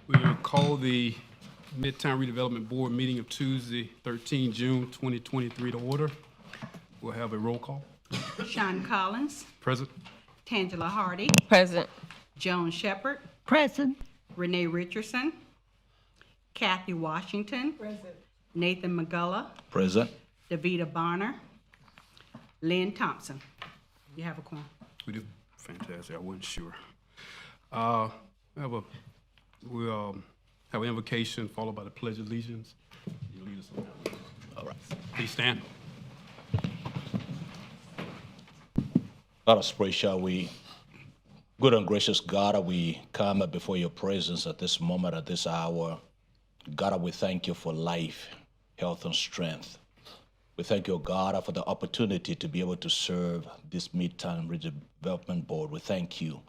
We will call the Midtown Redevelopment Board meeting of Tuesday, 13 June 2023 to order. We'll have a roll call. Sean Collins, Present. Tangela Hardy, Present. Joan Shepherd, Present. Renee Richardson, Kathy Washington, Nathan McGullough, Present. Davita Bonner, Lynn Thompson. You have a quorum. We do. Fantastic. I wasn't sure. We'll have an invocation followed by the Pledge of Allegiance. You lead us on that. All right. Please stand. Let us pray, shall we? Good and gracious God, we come before your presence at this moment, at this hour. God, we thank you for life, health, and strength. We thank you, God, for the opportunity to be able to serve this Midtown Redevelopment Board. We thank you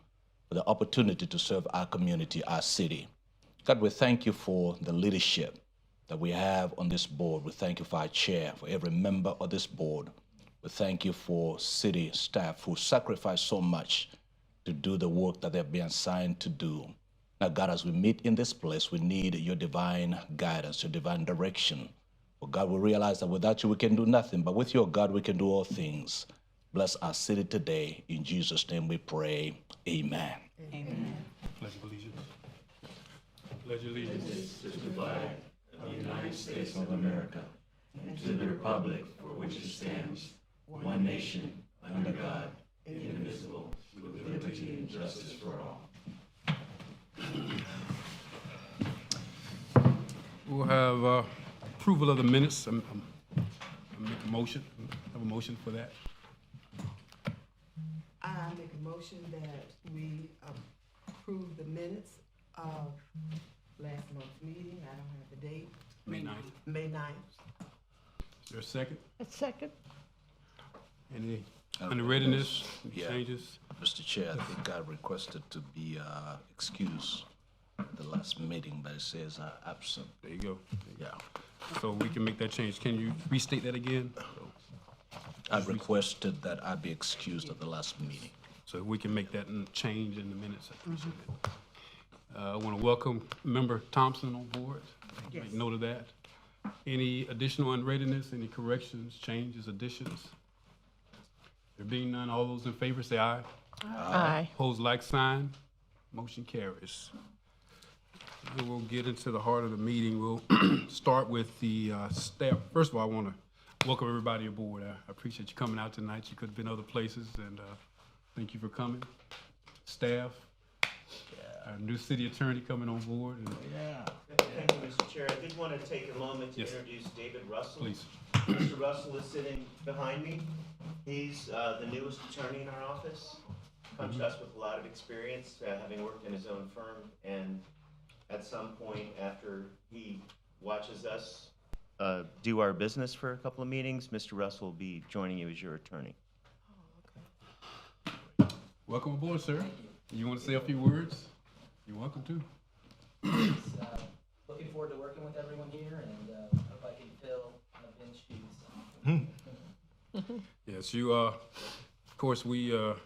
for the opportunity to serve our community, our city. God, we thank you for the leadership that we have on this board. We thank you for our chair, for every member of this board. We thank you for city staff who sacrifice so much to do the work that they've been assigned to do. Now, God, as we meet in this place, we need your divine guidance, your divine direction. For God, we realize that without you, we can do nothing, but with your God, we can do all things. Bless our city today. In Jesus' name we pray. Amen. Amen. Pledge of Allegiance. Pledge of Allegiance. To the flag of the United States of America and to the republic for which it stands, one nation, under God, indivisible, with liberty and justice for all. We'll have approval of the minutes. I'll make a motion. Have a motion for that. I make a motion that we approve the minutes of last month's meeting. I don't have the date. May 9th. May 9th. Is there a second? A second. Any readiness, Yeah. changes? Mr. Chair, I think I requested to be excused at the last meeting, but it says absent. There you go. Yeah. So we can make that change. Can you restate that again? I requested that I be excused at the last meeting. So we can make that change in the minutes. I appreciate it. I want to welcome Member Thompson on board. Yes. Make note of that. Any additional unreadiness, any corrections, changes, additions? There being none, all those in favor say aye. Aye. Opposed, like sign. Motion carries. Then we'll get into the heart of the meeting. We'll start with the staff. First of all, I want to welcome everybody aboard. I appreciate you coming out tonight. You could have been other places, and thank you for coming. Staff, our new city attorney coming on board. And Thank you, Mr. Chair. I did want to take a moment to Yes. introduce David Russell. please. Mr. Russell is sitting behind me. He's the newest attorney in our office. Comes to us with a lot of experience, having worked in his own firm. And at some point after he watches us do our business for a couple of meetings, Mr. Russell will be joining you as your attorney. Welcome aboard, sir. You want to say a few words? You're welcome to. Looking forward to working with everyone here, and hope I can fill Ben's shoes. Yes, you of course, we are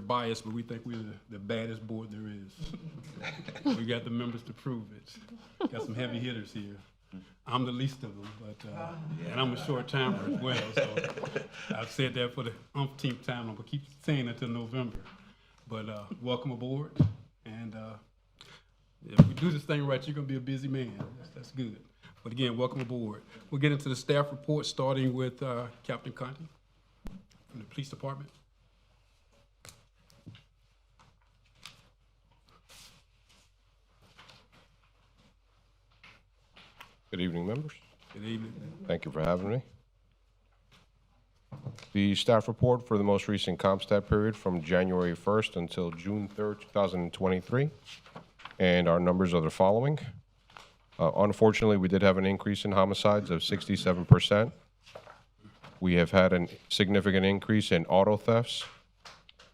biased, but we think we're the baddest board there is. We got the members to prove it. Got some heavy hitters here. I'm the least of them, but and I'm a short timer as well. So I've said that for the umpteenth time. I'm gonna keep saying it until November. But welcome aboard, and if we do this thing right, you're gonna be a busy man. That's good. But again, welcome aboard. We'll get into the staff report, starting with Captain Conti from the police department. Good evening, members. Good evening. Thank you for having me. The staff report for the most recent CompStat period from January 1st until June 3rd, 2023. And our numbers are the following. Unfortunately, we did have an increase in homicides of 67%. We have had a significant increase in auto thefts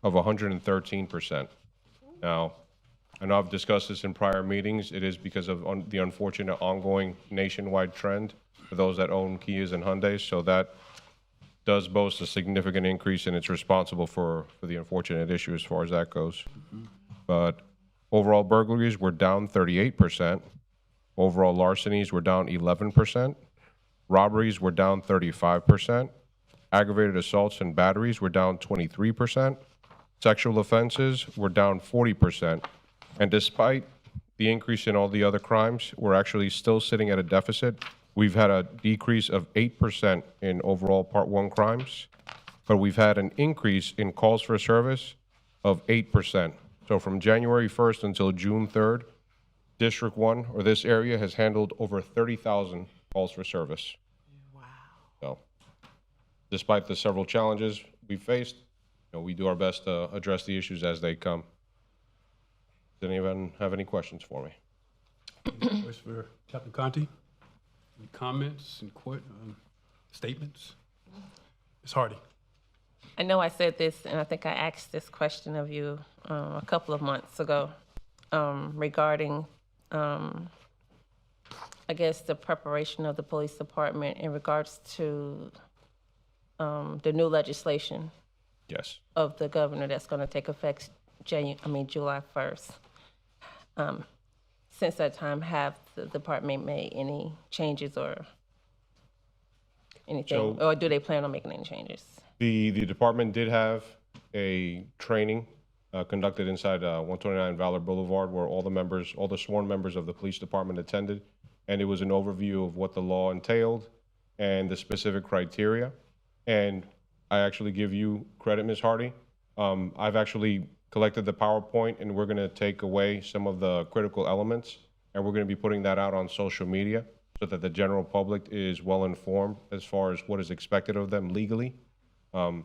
of 113%. Now, I know I've discussed this in prior meetings. It is because of the unfortunate ongoing nationwide trend for those that own Kias and Hyundais. So that does boast a significant increase, and it's responsible for the unfortunate issue as far as that goes. But Overall burglaries were down 38%. Overall larcenies were down 11%. Robberies were down 35%. Aggravated assaults and batteries were down 23%. Sexual offenses were down 40%. And despite the increase in all the other crimes, we're actually still sitting at a deficit. We've had a decrease of 8% in overall Part 1 crimes, but we've had an increase in calls for service of 8%. So from January 1st until June 3rd, District 1, or this area, has handled over 30,000 calls for service. Wow. So despite the several challenges we faced, we do our best to address the issues as they come. Does anyone have any questions for me? Any questions for Captain Conti? Any comments and statements? Ms. Hardy. I know I said this, and I think I asked this question of you a couple of months ago regarding, I guess, the preparation of the police department in regards to the new legislation. Yes. Of the governor that's going to take effect July 1st. Since that time, have the department made any changes or anything, or do they plan on making any changes? The department did have a training conducted inside 129 Valor Boulevard where all the sworn members of the police department attended, and it was an overview of what the law entailed and the specific criteria. And I actually give you credit, Ms. Hardy. I've actually collected the PowerPoint, and we're going to take away some of the critical elements, and we're going to be putting that out on social media so that the general public is well informed as far as what is expected of them legally. Some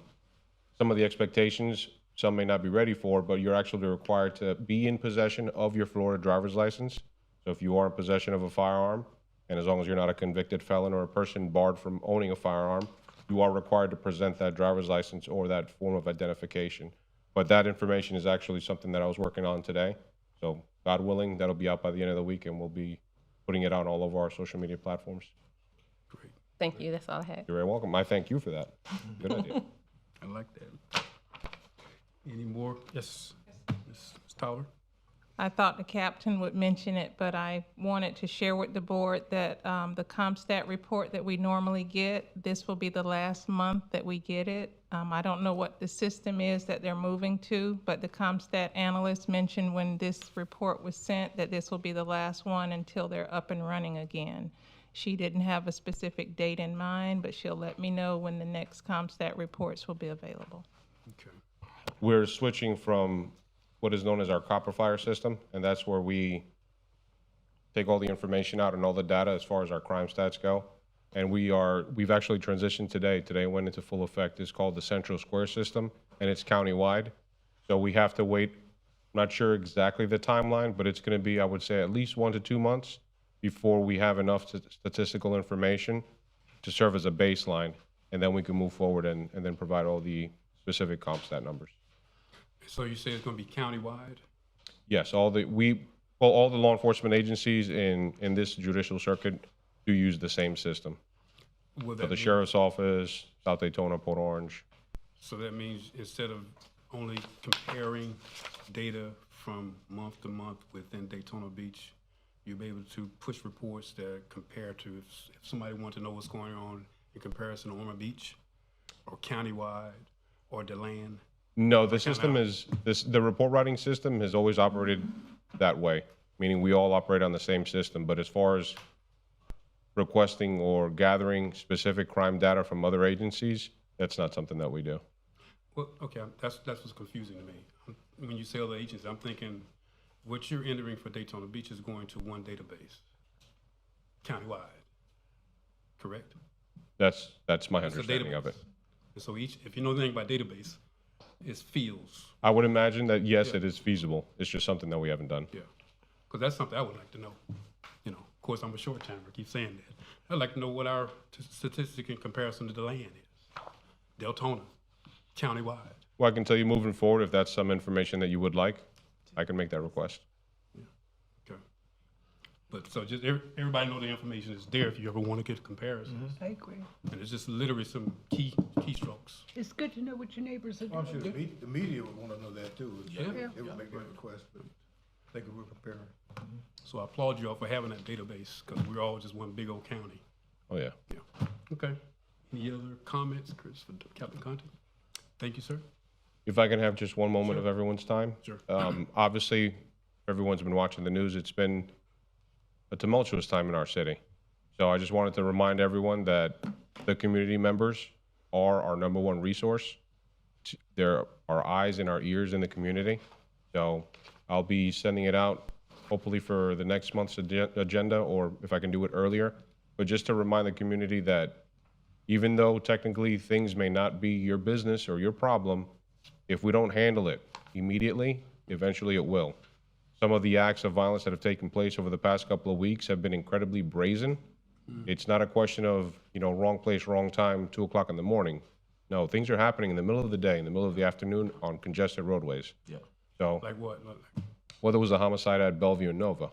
of the expectations, some may not be ready for, but you're actually required to be in possession of your Florida driver's license. So if you are in possession of a firearm, and as long as you're not a convicted felon or a person barred from owning a firearm, you are required to present that driver's license or that form of identification. But that information is actually something that I was working on today. So God willing, that'll be out by the end of the week, and we'll be putting it out on all of our social media platforms. Great. Thank you. That's all I had. You're very welcome. I thank you for that. Good idea. I like that. Any more? Yes, Ms. Tyler? I thought the captain would mention it, but I wanted to share with the board that the CompStat report that we normally get, this will be the last month that we get it. I don't know what the system is that they're moving to, but the CompStat analyst mentioned when this report was sent that this will be the last one until they're up and running again. She didn't have a specific date in mind, but she'll let me know when the next CompStat reports will be available. Okay. We're switching from what is known as our copper flyer system, and that's where we take all the information out and all the data as far as our crime stats go. And we've actually transitioned today. Today went into full effect. It's called the Central Square system, and it's countywide. So we have to wait. I'm not sure exactly the timeline, but it's going to be, I would say, at least 1 to 2 months before we have enough statistical information to serve as a baseline, and then we can move forward and then provide all the specific CompStat numbers. So you say it's going to be countywide? Yes, all the law enforcement agencies in this judicial circuit do use the same system. Will So that the mean- Sheriff's Office, South Daytona, Port Orange. So that means instead of only comparing data from month to month within Daytona Beach, you'll be able to push reports that compare to if somebody wants to know what's going on in comparison to Ormond Beach or countywide or DeLand. No, the system is the report writing system has always operated that way, meaning we all operate on the same system. But as far as requesting or gathering specific crime data from other agencies, that's not something that we do. Well, okay, that's what's confusing to me. When you say other agencies, I'm thinking what you're entering for Daytona Beach is going to one database, countywide, correct? That's my It's a understanding of database. it. And so if you know anything about database, it's fields. I would imagine that, yes, Yeah. it is feasible. It's just something that we haven't done. Yeah, because that's something I would like to know. Of course, I'm a short timer, I keep saying that. I'd like to know what our statistic in comparison to the land is. Deltona, countywide. Well, I can tell you moving forward, if that's some information that you would like, I can make that request. Okay. But so just everybody know the information is there if you ever want to get comparisons. I agree. And it's just literally some keystrokes. It's good to know what your neighbors are I'm sure doing. the media would want to know that too. Yeah. They would make that request. think we're prepared. So I applaud you all for having that database, because we're all just one big old county. Oh, yeah. Yeah. Okay. Any other comments, Chris, for Captain Conte? Thank you, sir. If I can have just one moment of everyone's time. Sure. Obviously, everyone's been watching the news. It's been a tumultuous time in our city. So I just wanted to remind everyone that the community members are our number one resource. They're our eyes and our ears in the community. So I'll be sending it out hopefully for the next month's agenda, or if I can do it earlier. But just to remind the community that even though technically things may not be your business or your problem, if we don't handle it immediately, eventually it will. Some of the acts of violence that have taken place over the past couple of weeks have been incredibly brazen. It's not a question of, wrong place, wrong time, 2 o'clock in the morning. No, things are happening in the middle of the day, in the middle of the afternoon on congested roadways. Yeah. So, Like what? well, there was a homicide at Bellevue and Nova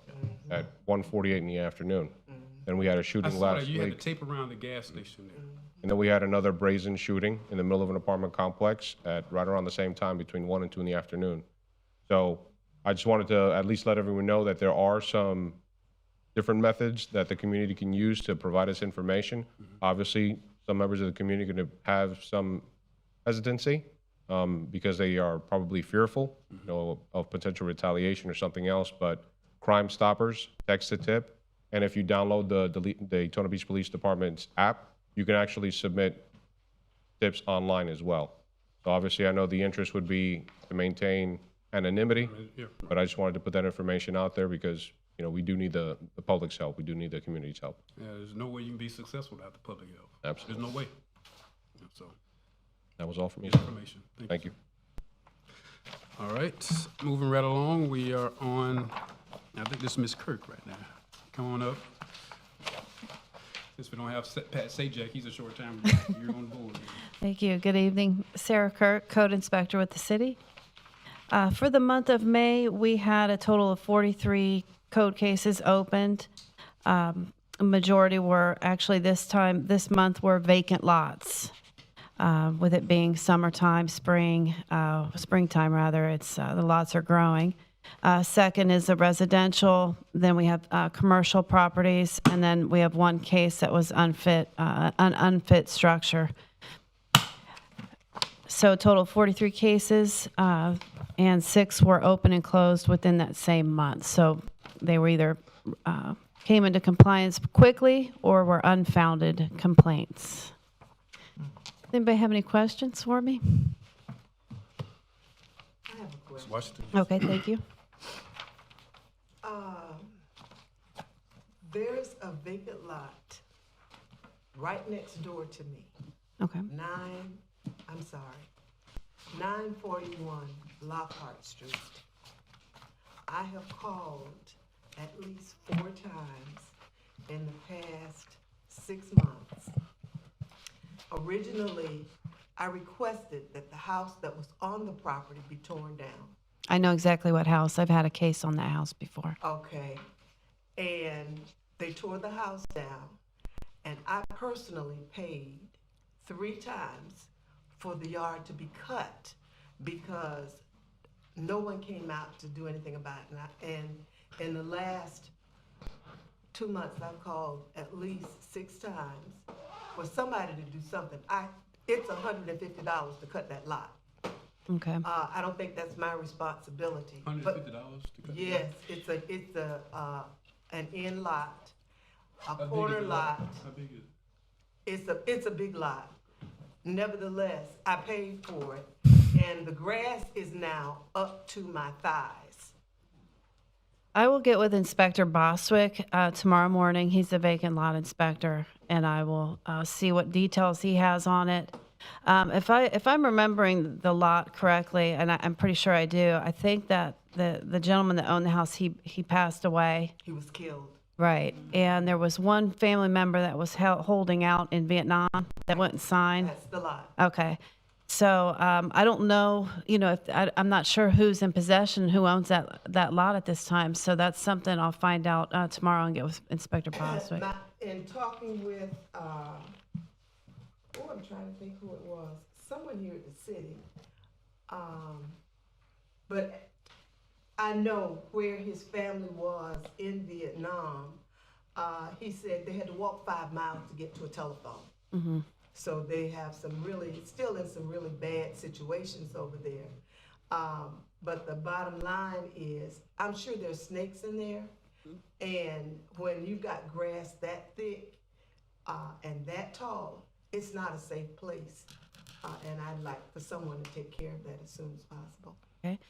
at 1:48 in the afternoon. Then we had a I shooting saw that last you had week. the tape around the gas station there. And then we had another brazen shooting in the middle of an apartment complex at right around the same time between 1 and 2 in the afternoon. So I just wanted to at least let everyone know that there are some different methods that the community can use to provide us information. Obviously, some members of the community are going to have some hesitancy because they are probably fearful, of potential retaliation or something else. But Crime Stoppers, text to tip, and if you download the Daytona Beach Police Department's app, you can actually submit tips online as well. So obviously, I know the interest would be to maintain anonymity, Yeah. but I just wanted to put that information out there because, we do need the public's help. We do need the community's help. Yeah, there's no way you can be successful without the public help. Absolutely. There's no way. So, That was all for me, sir. information. Thank you. All right, moving right along, we are on, I think this is Ms. Kirk right now. Come on up. Since we don't have Pat Sajak, he's a short time, you're on board. Thank you. Good evening. Sarah Kirk, Code Inspector with the city. For the month of May, we had a total of 43 code cases opened. A majority were actually this month were vacant lots. With it being summertime, springtime rather, it's the lots are growing. Second is the residential, then we have commercial properties, and then we have one case that was an unfit structure. So total 43 cases, and 6 were open and closed within that same month. So they were either came into compliance quickly or were unfounded complaints. Anybody have any questions for me? I have a question. Washington. Okay, thank you. There's a vacant lot right next door to me. Okay. 941 Lockhart Street. I have called at least 4 times in the past 6 months. Originally, I requested that the house that was on the property be torn down. I know exactly what house. I've had a case on that house before. Okay. And they tore the house down, and I personally paid 3 times for the yard to be cut because no one came out to do anything about it. And in the last 2 months, I've called at least 6 times for somebody to do something. It's $150 to cut that lot. Okay. I don't think that's my responsibility. $150 But to cut. yes, it's an end lot, a How big is corner the lot. How big is it? It's a big lot. Nevertheless, I paid for it, and the grass is now up to my thighs. I will get with Inspector Boswick tomorrow morning. He's the vacant lot inspector, and I will see what details he has on it. If I'm remembering the lot correctly, and I'm pretty sure I do, I think that the gentleman that owned the house, he passed away. He was killed. Right. And there was one family member that was holding out in Vietnam that wouldn't sign. That's the lot. Okay. So I don't know, if I'm not sure who's in possession, who owns that lot at this time. So that's something I'll find out tomorrow and get with Inspector Boswick. In talking with, I'm trying to think who it was. Someone here at the city. But I know where his family was in Vietnam. He said they had to walk 5 miles to get to a telephone. So they have still in some really bad situations over there. But the bottom line is, I'm sure there's snakes in there. And when you've got grass that thick and that tall, it's not a safe place. And I'd like for someone to take care of that as soon as possible. Okay.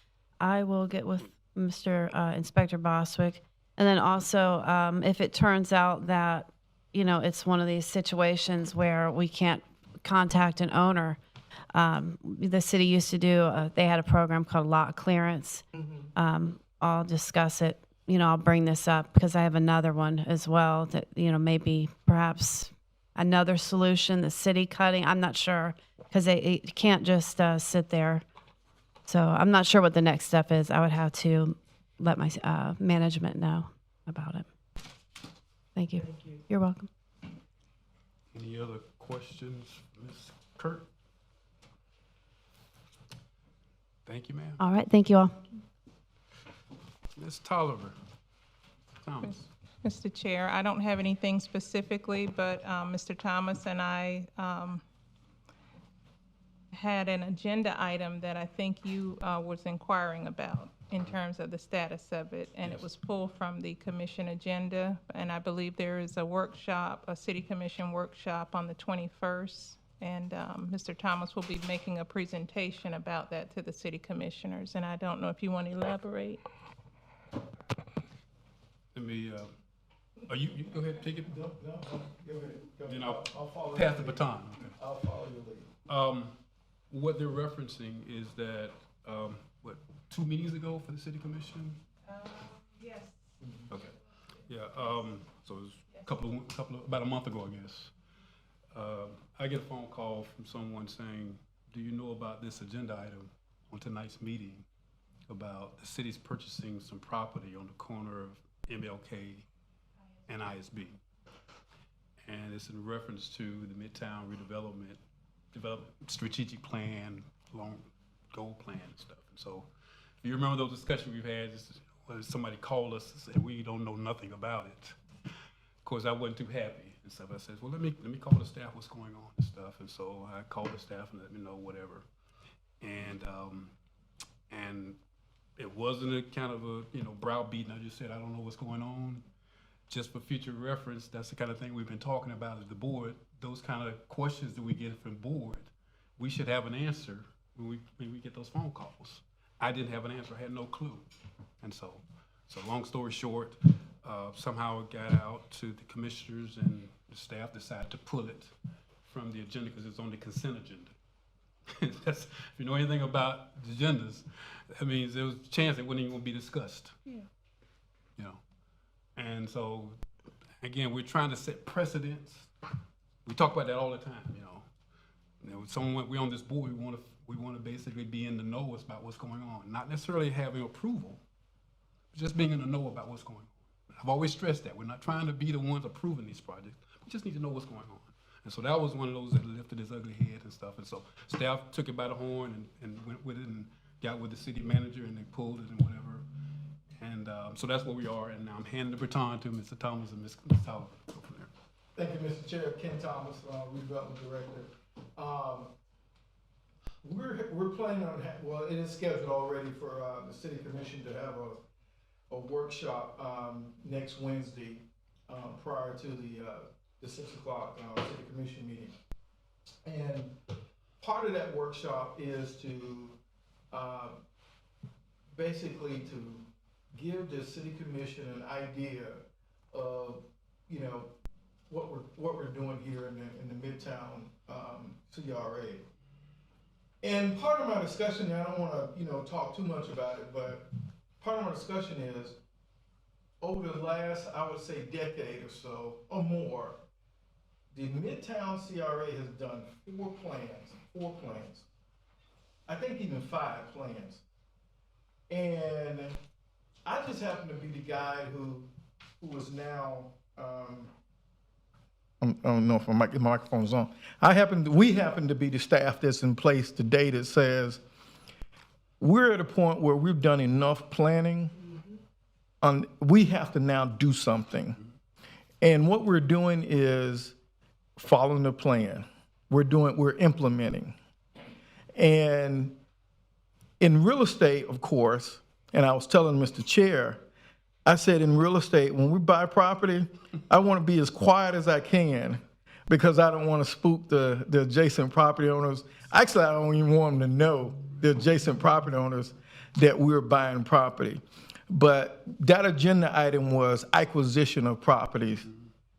I will get with Mr. Inspector Boswick. And then also, if it turns out that, it's one of these situations where we can't contact an owner, the city used to do, they had a program called lot clearance. I'll discuss it. I'll bring this up because I have another one as well that, maybe perhaps another solution, the city cutting. I'm not sure because it can't just sit there. So I'm not sure what the next step is. I would have to let my management know about it. Thank you. Thank you. You're welcome. Any other questions, Ms. Kurt? Thank you, ma'am. All right. Thank you all. Ms. Tolliver. Thomas. Mr. Chair, I don't have anything specifically, but Mr. Thomas and I had an agenda item that I think you was inquiring about in terms of the status of it, and Yes. it was pulled from the commission agenda, and I believe there is a workshop, a city commission workshop on the 21st, and Mr. Thomas will be making a presentation about that to the city commissioners, and I don't know if you want to elaborate. Let me, you go ahead, take it. No, go ahead. Then I'll follow pass the baton. Okay. I'll follow your lead. What they're referencing is that, 2 meetings ago for the city commission? Yes. Okay, yeah, so it was about a month ago, I guess. I get a phone call from someone saying, do you know about this agenda item on tonight's meeting about the city's purchasing some property on the corner of MLK and ISB? And it's in reference to the Midtown Redevelopment strategic plan, long goal plan and stuff. And so, if you remember those discussions we've had, somebody called us and said, we don't know nothing about it. Of course, I wasn't too happy and stuff. I said, well, let me call the staff what's going on and stuff. And so I called the staff and let me know whatever. And it wasn't a kind of a, browbeating. I just said, I don't know what's going on. Just for future reference, that's the kind of thing we've been talking about at the board. Those kind of questions that we get from board, we should have an answer when we get those phone calls. I didn't have an answer. I had no clue. And so long story short, somehow it got out to the commissioners and the staff decided to pull it from the agenda because it's on the consent agenda. If you know anything about the agendas, that means there was a chance it wasn't even going to be discussed. Yeah. And so, again, we're trying to set precedents. We talk about that all the time, we're on this board, we want to basically be in the know about what's going on, not necessarily having approval, just being in the know about what's going on. I've always stressed that we're not trying to be the ones approving these projects. We just need to know what's going on. And so that was one of those that lifted his ugly head and stuff. And so staff took it by the horn and went with it and got with the city manager and they pulled it and whatever. And so that's where we are. And now I'm handing the baton to Mr. Thomas and Ms. Towler. Go from there. Thank you, Mr. Chair. Ken Thomas, Redevelopment Director. We're planning on, it is scheduled already for the City Commission to have a workshop next Wednesday prior to the 6 o'clock City Commission meeting. And part of that workshop is to basically to give the City Commission an idea of, what we're doing here in the Midtown CRA. And part of my discussion, I don't want to talk too much about it, but part of my discussion is over the last, I would say, decade or so or more, the Midtown CRA has done four plans. I think even 5 plans. And I just happen to be the guy who is now, I don't know if my microphone's on. We happen to be the staff that's in place today that says we're at a point where we've done enough planning. We have to now do something. And what we're doing is following the plan. We're implementing. And in real estate, of course, and I was telling Mr. Chair, I said in real estate, when we buy property, I want to be as quiet as I can because I don't want to spook the adjacent property owners. Actually, I don't even want them to know, the adjacent property owners, that we're buying property. But that agenda item was acquisition of properties.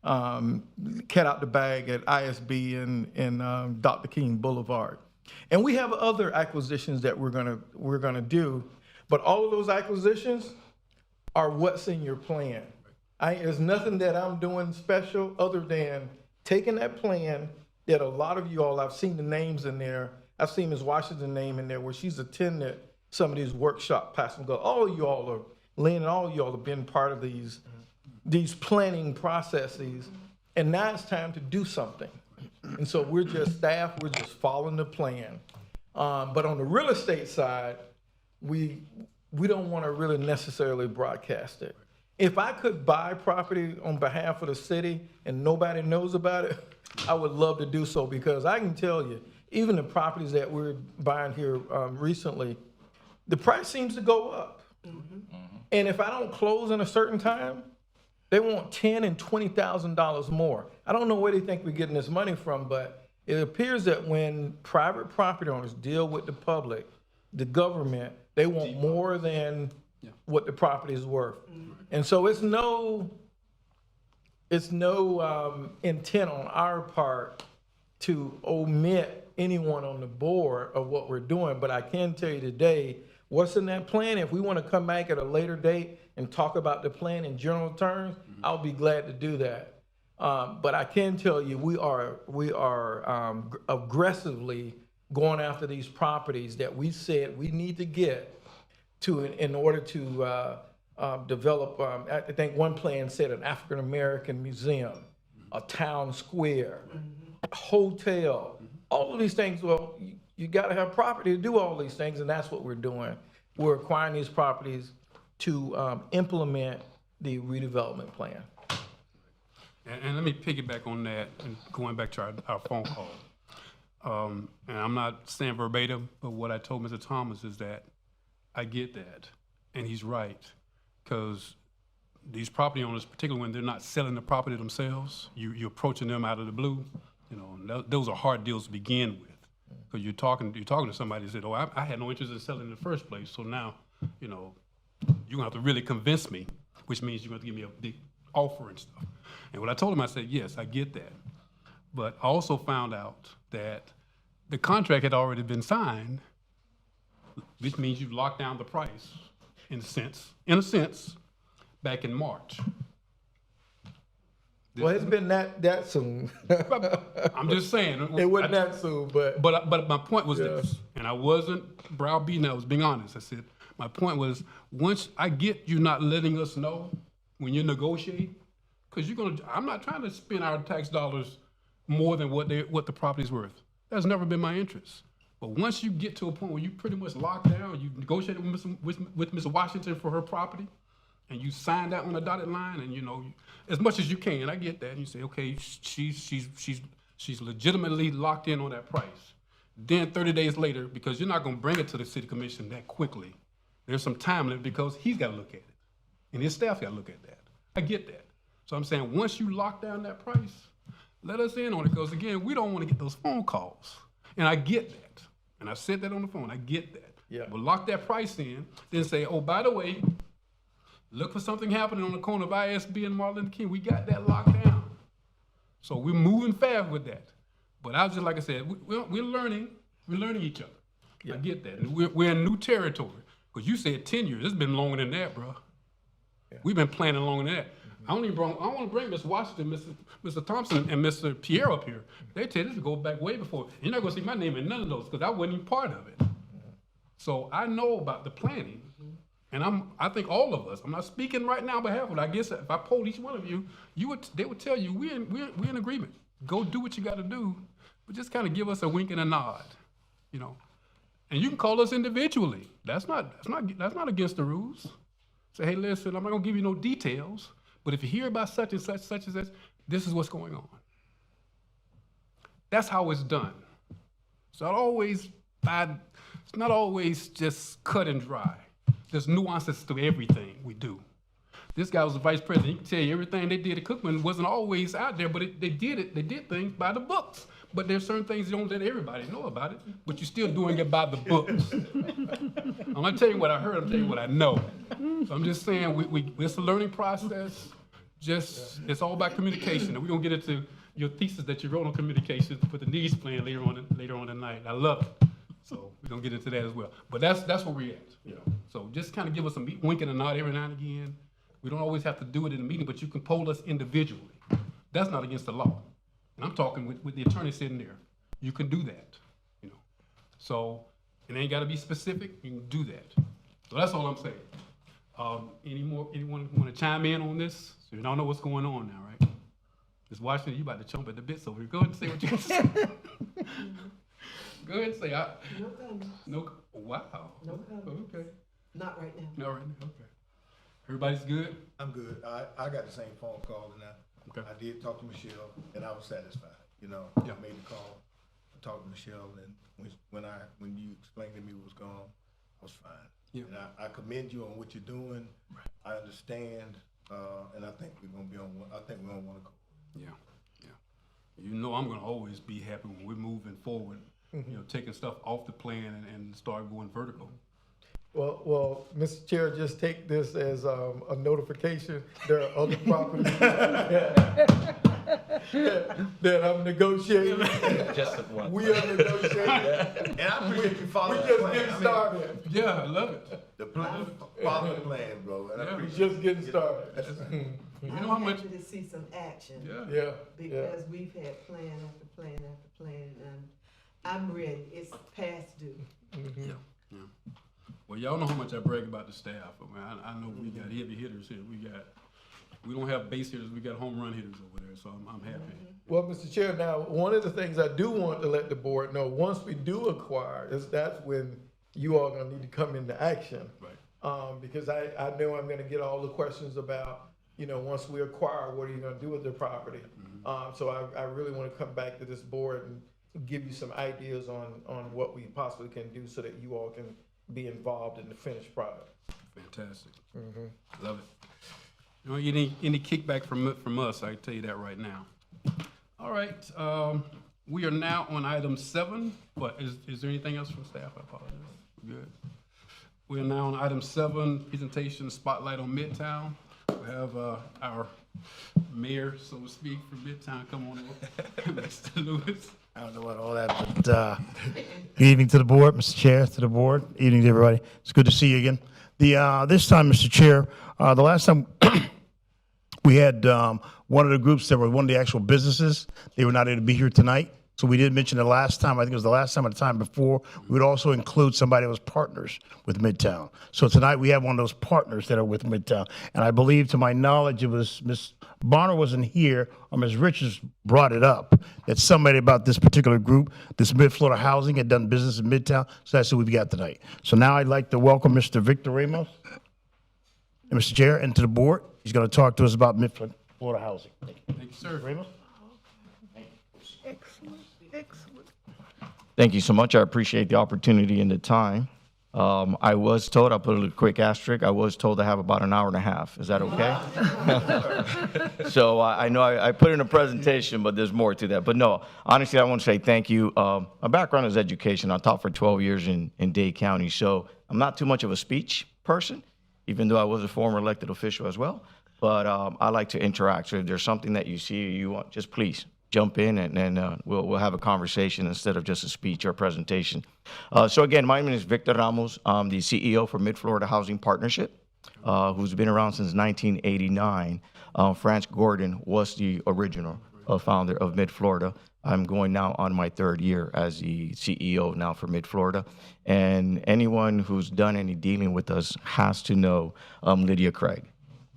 Cat out the bag at ISB and Dr. King Boulevard. And we have other acquisitions that we're gonna do, but all of those acquisitions are what's in your plan. There's nothing that I'm doing special other than taking that plan that a lot of you all, I've seen the names in there. I've seen Ms. Washington's name in there where she's attended some of these workshop passages. All of you all are, Lynn and all of you all have been part of these planning processes, and now it's time to do something. And so we're just staff, we're just following the plan. But on the real estate side, we don't want to really necessarily broadcast it. If I could buy property on behalf of the city and nobody knows about it, I would love to do so, because I can tell you, even the properties that we're buying here recently, the price seems to go up. And if I don't close in a certain time, they want $10,000 and $20,000 more. I don't know where they think we're getting this money from, but it appears that when private property owners deal with the public, the government, they want more than what the property is worth. And so it's no intent on our part to omit anyone on the board of what we're doing, but I can tell you today, what's in that plan? If we want to come back at a later date and talk about the plan in general terms, I'll be glad to do that. But I can tell you, we are aggressively going after these properties that we said we need to get to in order to develop. I think one plan said an African American museum, a town square, a hotel, all of these things. Well, you got to have property to do all these things, and that's what we're doing. We're acquiring these properties to implement the redevelopment plan. And let me piggyback on that, and going back to our phone call. And I'm not saying verbatim, but what I told Mr. Thomas is that I get that, and he's right, because these property owners, particularly when they're not selling the property themselves, you're approaching them out of the blue. And those are hard deals to begin with, because you're talking to somebody who said, "Oh, I had no interest in selling in the first place, so now, you're gonna have to really convince me," which means you're gonna give me a big offer and stuff. And what I told him, I said, yes, I get that. But I also found out that the contract had already been signed, which means you've locked down the price in a sense, back in March. Well, it's been that soon. I'm just saying. It wasn't that soon, but. But my point was this, and I wasn't browbeating, I was being honest. I said, my point was, once I get you not letting us know when you negotiate, because I'm not trying to spend our tax dollars more than what the property's worth. That's never been my interest. But once you get to a point where you pretty much lock down, you negotiated with Ms. Washington for her property, and you signed that on a dotted line, and as much as you can, I get that. And you say, okay, she's legitimately locked in on that price. Then 30 days later, because you're not going to bring it to the city commission that quickly, there's some time limit because he's got to look at it, and his staff got to look at that. I get that. So I'm saying, once you lock down that price, let us in on it, because again, we don't want to get those phone calls. And I get that. And I said that on the phone, I get that. Yeah. But lock that price in, then say, oh, by the way, look for something happening on the corner of ISB and Martin Luther King. We got that locked down. So we're moving fast with that. But I was just, like I said, we're learning each other. Yeah. I get that. And we're in new territory. Because you said 10 years, it's been longer than that, bro. Yeah. We've been planning longer than that. I want to bring Mr. Washington, Mr. Thompson, and Mr. Pierre up here. They tell you this to go back way before. You're not going to see my name in none of those, because I wasn't even part of it. So I know about the planning, and I think all of us. I'm not speaking right now on behalf of it. I guess if I polled each one of you, they would tell you we're in agreement. Go do what you got to do, but just kind of give us a wink and a nod, And you can call us individually. That's not against the rules. Say, hey, listen, I'm not gonna give you no details, but if you hear about such and such and such, this is what's going on. That's how it's done. It's not always just cut and dry. There's nuances to everything we do. This guy was the vice president. He can tell you everything they did at Cookman wasn't always out there, but they did things by the books. But there's certain things you don't let everybody know about it, but you're still doing it by the books. I'm not telling you what I heard, I'm telling you what I know. So I'm just saying, it's a learning process. It's all about communication. And we're gonna get into your thesis that you wrote on communication for the needs plan later on tonight. I love it. So we're gonna get into that as well. But that's where we're at. You know. So just kind of give us a wink and a nod every now and again. We don't always have to do it in a meeting, but you can poll us individually. That's not against the law. And I'm talking with the attorney sitting there. You can do that, you know. So it ain't gotta be specific, you can do that. So that's all I'm saying. Anyone wanna chime in on this? So you don't know what's going on now, right? Ms. Washington, you about to chomp at the bits over here. Go ahead and say what you got to say. Go ahead and say. No comments. No, wow. No comments. Okay. Not right now. Not right now, okay. Everybody's good? I'm good. I got the same phone call and Okay. I did talk to Michelle and I was satisfied. You know, Yeah. I made the call, I talked to Michelle, and when you explained to me what was going on, I was fine. Yeah. And I commend you on what you're doing. Right. I understand, and I think we're gonna be on one accord. Yeah, yeah. You know I'm gonna always be happy when we're moving forward, you know, taking stuff off the plan and start going vertical. Well, Mr. Chair, just take this as a notification. There are other properties that I'm negotiating. Just at once. We are negotiating. And I appreciate you following We the just plan. getting started. Yeah, I love it. The plan, follow the plan, bro. And I Yeah. We appreciate just getting started. You know I'm how much? happy to see some action. Yeah. Yeah, yeah. Because we've had plan after plan after plan, and I'm ready. It's past due. Yeah, yeah. Well, y'all know how much I brag about the staff. I know we got heavy hitters here. We don't have base hitters. We got home run hitters over there. So I'm happy. Well, Mr. Chair, now, one of the things I do want to let the board know, once we do acquire, that's when you all gonna need to come into action. Right. Because I know I'm gonna get all the questions about, you know, once we acquire, what are you gonna do with the property? So I really wanna come back to this board and give you some ideas on what we possibly can do so that you all can be involved in the finished product. Fantastic. Love it. You know, any kickback from us, I can tell you that right now. All right, we are now on item 7, but is there anything else from staff? I apologize. We're good. We are now on item 7, presentation spotlight on Midtown. We have our mayor, so to speak, for Midtown. Come on over, Mr. Lewis. I don't know what all that, but good evening to the board, Mr. Chair, to the board. Evening to everybody. It's good to see you again. This time, Mr. Chair, the last time we had one of the groups that were one of the actual businesses. They were not able to be here tonight. So we did mention the last time, I think it was the last time or the time before, we would also include somebody that was partners with Midtown. So tonight we have one of those partners that are with Midtown. And I believe, to my knowledge, it was Ms. Bonner wasn't here, or Ms. Richards brought it up, that somebody about this particular group, this Mid-Florida Housing, had done business in Midtown. So that's who we've got tonight. So now I'd like to welcome Mr. Victor Ramos, and Mr. Chair, and to the board. He's going to talk to us about Mid-Florida Housing. Thank you. Thank you, sir. Ramos? Excellent. Thank you so much. I appreciate the opportunity and the time. I was told, I'll put a quick asterisk, I was told to have about an hour and a half. Is that okay? So I know I put in a presentation, but there's more to that. But no, honestly, I want to say thank you. My background is education. I taught for 12 years in Dade County, so I'm not too much of a speech person, even though I was a former elected official as well. But I like to interact. So if there's something that you see or you want, just please jump in and we'll have a conversation instead of just a speech or a presentation. So again, my name is Victor Ramos. I'm the CEO for Mid-Florida Housing Partnership, who's been around since 1989. Franz Gordon was the original founder of Mid-Florida. I'm going now on my 3rd year as the CEO now for Mid-Florida. And anyone who's done any dealing with us has to know Lydia Craig.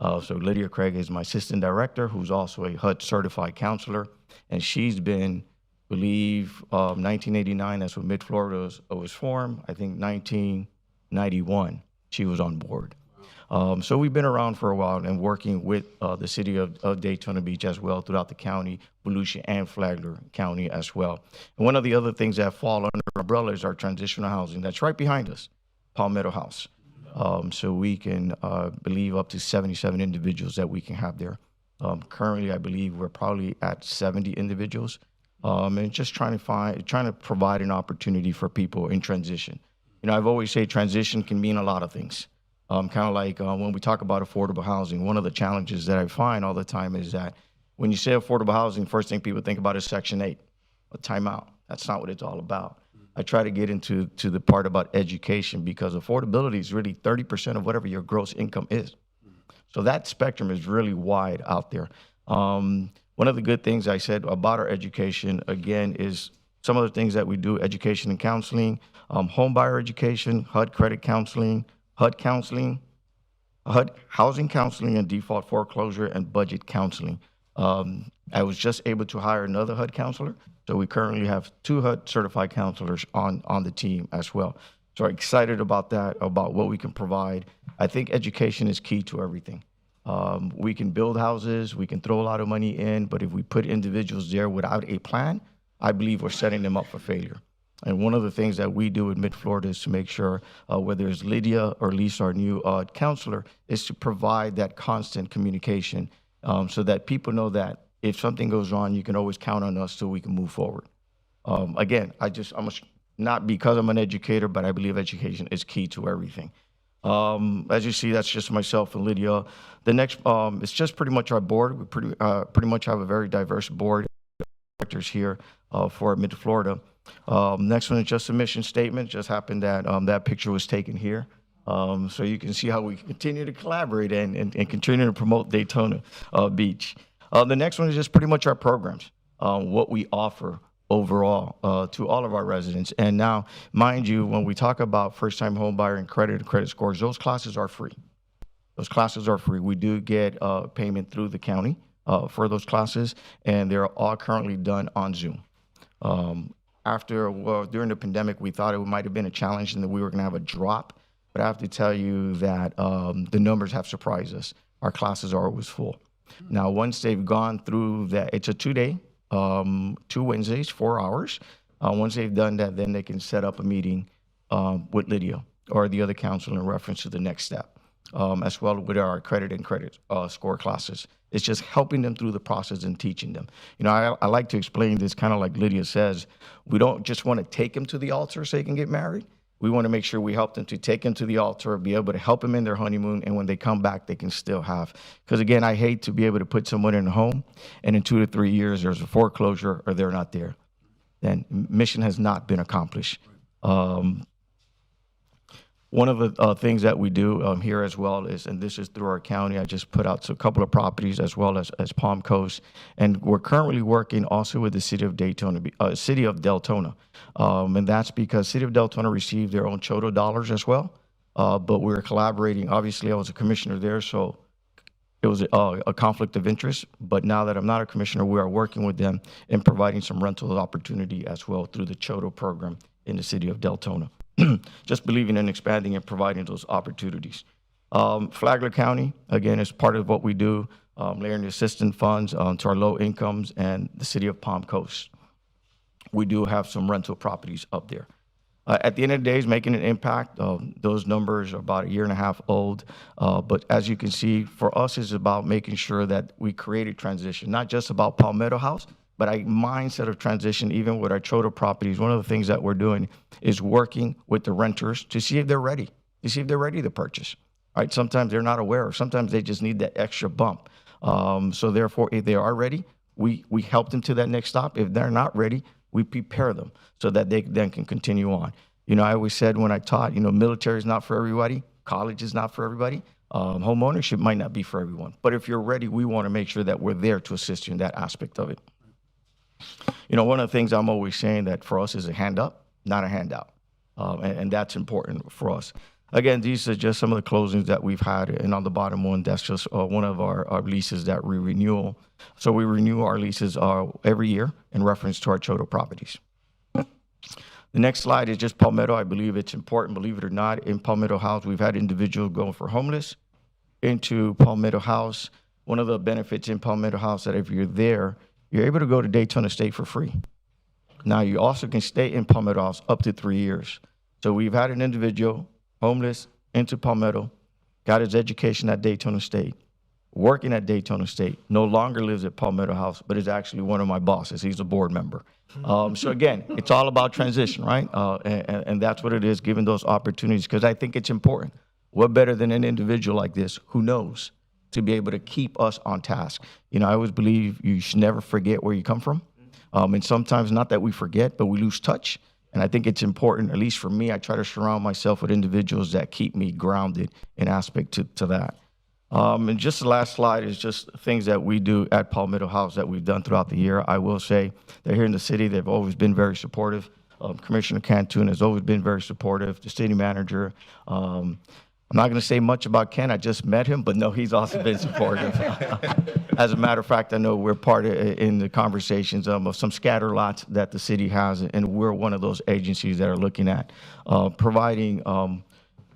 So Lydia Craig is my assistant director, who's also a HUD certified counselor. And she's been believe 1989, that's when Mid-Florida was formed. I think 1991, she was on board. So we've been around for a while and working with the city of Daytona Beach as well throughout the county, Volusia and Flagler County as well. And one of the other things that fall under our umbrella is our transitional housing. That's right behind us, Palmetto House. So we can believe up to 77 individuals that we can have there. Currently, I believe we're probably at 70 individuals, and just trying to provide an opportunity for people in transition. You know, I've always said transition can mean a lot of things. Kind of like when we talk about affordable housing, one of the challenges that I find all the time is that when you say affordable housing, first thing people think about is Section 8, a timeout. That's not what it's all about. I try to get into the part about education because affordability is really 30% of whatever your gross income is. So that spectrum is really wide out there. One of the good things I said about our education, again, is some of the things that we do, education and counseling, home buyer education, HUD credit counseling, HUD counseling, HUD housing counseling and default foreclosure and budget counseling. I was just able to hire another HUD counselor. So we currently have 2 HUD certified counselors on the team as well. So I'm excited about that, about what we can provide. I think education is key to everything. We can build houses, we can throw a lot of money in, but if we put individuals there without a plan, I believe we're setting them up for failure. And one of the things that we do in Mid-Florida is to make sure, whether it's Lydia or Lisa, our new counselor, is to provide that constant communication so that people know that if something goes wrong, you can always count on us so we can move forward. Again, not because I'm an educator, but I believe education is key to everything. As you see, that's just myself and Lydia. The next, it's just pretty much our board. We pretty much have a very diverse board of directors here for Mid-Florida. Next one is just a mission statement. Just happened that that picture was taken here. So you can see how we continue to collaborate and continue to promote Daytona Beach. The next one is just pretty much our programs, what we offer overall to all of our residents. And now, mind you, when we talk about first-time home buyer and credit scores, those classes are free. Those classes are free. We do get payment through the county for those classes, and they're all currently done on Zoom. During the pandemic, we thought it might have been a challenge and that we were going to have a drop. But I have to tell you that the numbers have surprised us. Our classes are always full. Now, once they've gone through that, it's a 2-day, 2 Wednesdays, 4 hours. Once they've done that, then they can set up a meeting with Lydia or the other counselor in reference to the next step, as well with our credit and credit score classes. It's just helping them through the process and teaching them. You know, I like to explain this kind of like Lydia says. We don't just want to take them to the altar so they can get married. We want to make sure we help them to take them to the altar, be able to help them in their honeymoon, and when they come back, they can still have. Because again, I hate to be able to put someone in a home, and in 2 to 3 years, there's a foreclosure or they're not there. Then mission has not been accomplished. One of the things that we do here as well is, and this is through our county, I just put out a couple of properties as well as Palm Coast, and we're currently working also with the city of Deltona, and that's because city of Deltona received their own CHOTO dollars as well, but we're collaborating. Obviously, I was a commissioner there, so it was a conflict of interest, but now that I'm not a commissioner, we are working with them and providing some rental opportunity as well through the CHOTO program in the city of Deltona. Just believing in expanding and providing those opportunities. Flagler County, again, is part of what we do, layering the assistance funds to our low incomes and the city of Palm Coast. We do have some rental properties up there. At the end of the day, it's making an impact. Those numbers are about 1.5 years old. But as you can see, for us, it's about making sure that we create a transition, not just about Palmetto House, but a mindset of transition, even with our CHOTO properties. One of the things that we're doing is working with the renters to see if they're ready, to purchase. Right? Sometimes they're not aware, or sometimes they just need that extra bump. So therefore, if they are ready, we help them to that next stop. If they're not ready, we prepare them so that they then can continue on. You know, I always said when I taught, you know, military is not for everybody, college is not for everybody, home ownership might not be for everyone. But if you're ready, we want to make sure that we're there to assist you in that aspect of it. You know, one of the things I'm always saying that for us is a hand up, not a handout. And that's important for us. again, these are just some of the closings that we've had. And on the bottom one, that's just one of our leases that we renewal. So we renew our leases every year in reference to our Choto properties. The next slide is just Palmetto. I believe it's important, believe it or not. In Palmetto House, we've had individuals going for homeless into Palmetto House. One of the benefits in Palmetto House that if you're there, you're able to go to Daytona State for free. Now, you also can stay in Palmetto House up to 3 years. So we've had an individual homeless into Palmetto, got his education at Daytona State, working at Daytona State, no longer lives at Palmetto House, but is actually one of my bosses. He's a board member. So again, it's all about transition, right? And that's what it is, giving those opportunities, because I think it's important. What better than an individual like this who knows to be able to keep us on task? You know, I always believe you should never forget where you come from. And sometimes not that we forget, but we lose touch. And I think it's important, at least for me, I try to surround myself with individuals that keep me grounded in aspect to that. And just the last slide is just things that we do at Palmetto House that we've done throughout the year. I will say that here in the city, they've always been very supportive. Commissioner Cantoon has always been very supportive. The city manager. I'm not going to say much about Ken. I just met him, but no, he's also been supportive. As a matter of fact, I know we're part in the conversations of some scatter lots that the city has, and we're one of those agencies that are looking at providing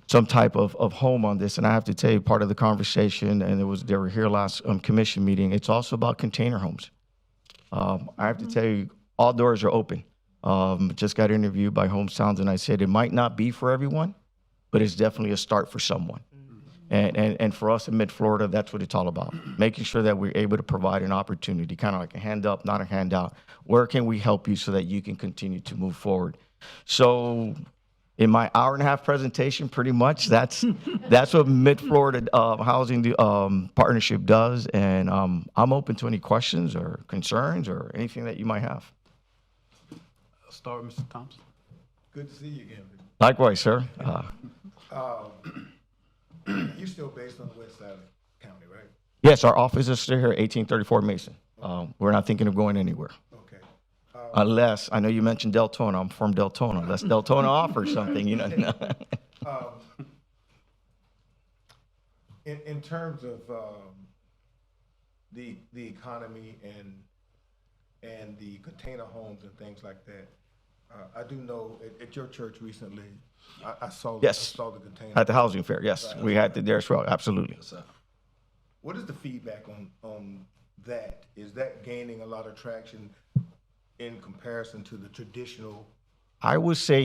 some type of home on this. And I have to tell you, part of the conversation, and they were here last commission meeting, it's also about container homes. I have to tell you, all doors are open. Just got interviewed by Home Sounds, and I said it might not be for everyone, but it's definitely a start for someone. And for us in Mid-Florida, that's what it's all about, making sure that we're able to provide an opportunity, kind of like a hand up, not a handout. Where can we help you so that you can continue to move forward? So in my hour-and-a-half presentation, pretty much, that's what Mid-Florida Housing Partnership does. And I'm open to any questions or concerns or anything that you might have. Start with Mr. Thompson. Good to see you again. Likewise, sir. You're still based on the west side of the county, right? Yes, our office is still here, 1834 Mason. We're not thinking of going anywhere. Okay. Unless, I know you mentioned Deltona, I'm from Deltona, unless Deltona offers something, you know. In terms of the economy and the container homes and things like that, I do know at your church recently, I saw Yes, I saw the container. at the housing fair, yes. We had it there as well, absolutely. What is the feedback on that? Is that gaining a lot of traction in comparison to the traditional? I would say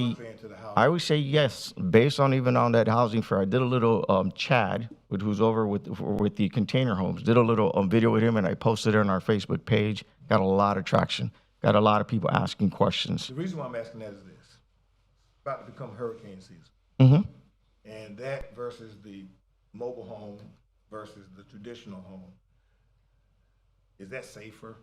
yes, based on even on that housing fair. I did a little Chad, who's over with the container homes, did a little video with him, and I posted it on our Facebook page. Got a lot of traction. Got a lot of people asking questions. The reason why I'm asking that is this. It's about to become hurricane season. Mm-hmm. And that versus the mobile home versus the traditional home, is that safer?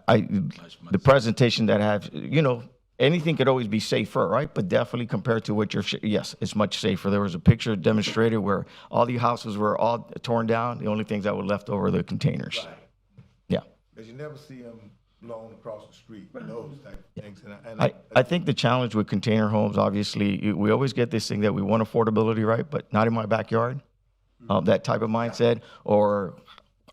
The presentation that I have, you know, anything could always be safer, right? But definitely compared to what yes, it's much safer. There was a picture demonstrated where all the houses were all torn down. The only things that were left over were the containers. Right. Yeah. Because you never see them blown across the street, those type of things. I think the challenge with container homes, obviously, we always get this thing that we want affordability, right? But not in my backyard, that type of mindset, or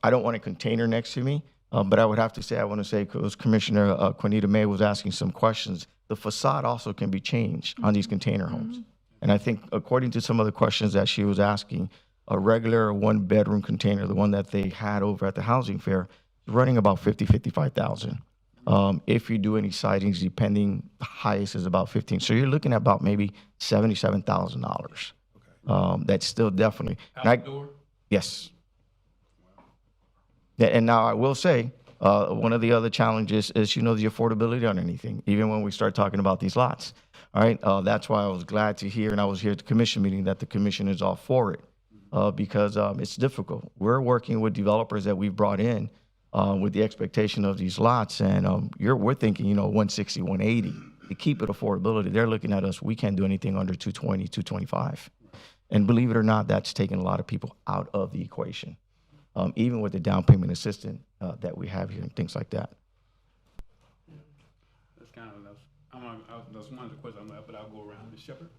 I don't want a container next to me. But I would have to say, I want to say, because Commissioner Juanita May was asking some questions, the facade also can be changed on these container homes. And I think according to some of the questions that she was asking, a regular one-bedroom container, the one that they had over at the housing fair, running about $50,000-$55,000. If you do any sightings, depending, the highest is about 15. So you're looking at about maybe $77,000. That's still definitely. Outdoor? Yes. And now I will say, one of the other challenges is, you know, the affordability on anything, even when we start talking about these lots. All right. That's why I was glad to hear, and I was here at the commission meeting, that the commission is all for it, because it's difficult. We're working with developers that we've brought in with the expectation of these lots, and we're thinking, you know, 160, 180 to keep it affordability. They're looking at us. We can't do anything under 220, 225. And believe it or not, that's taken a lot of people out of the equation. Even with the down payment assistance that we have here and things like that. That's kind of that's one of the questions I'm gonna, but I'll go around. Ms. Shepherd.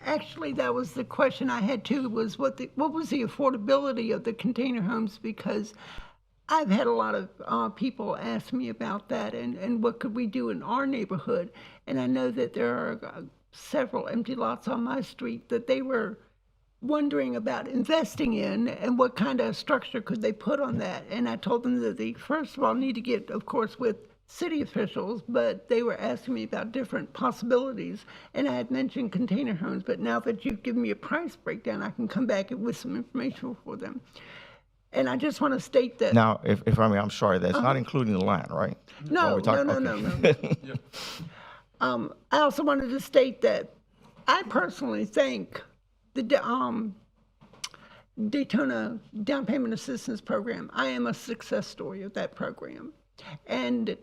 Actually, that was the question I had too, was what was the affordability of the container homes? Because I've had a lot of people ask me about that and what could we do in our neighborhood. And I know that there are several empty lots on my street that they were wondering about investing in and what kind of structure could they put on that. And I told them that they first of all need to get, of course, with city officials, but they were asking me about different possibilities. And I had mentioned container homes, but now that you've given me a price breakdown, I can come back with some information for them. And I just want to state that. Now, if I may, I'm sorry, that's not including the land, right? No, no. I also wanted to state that I personally think the Daytona Down Payment Assistance Program, I am a success story of that program. And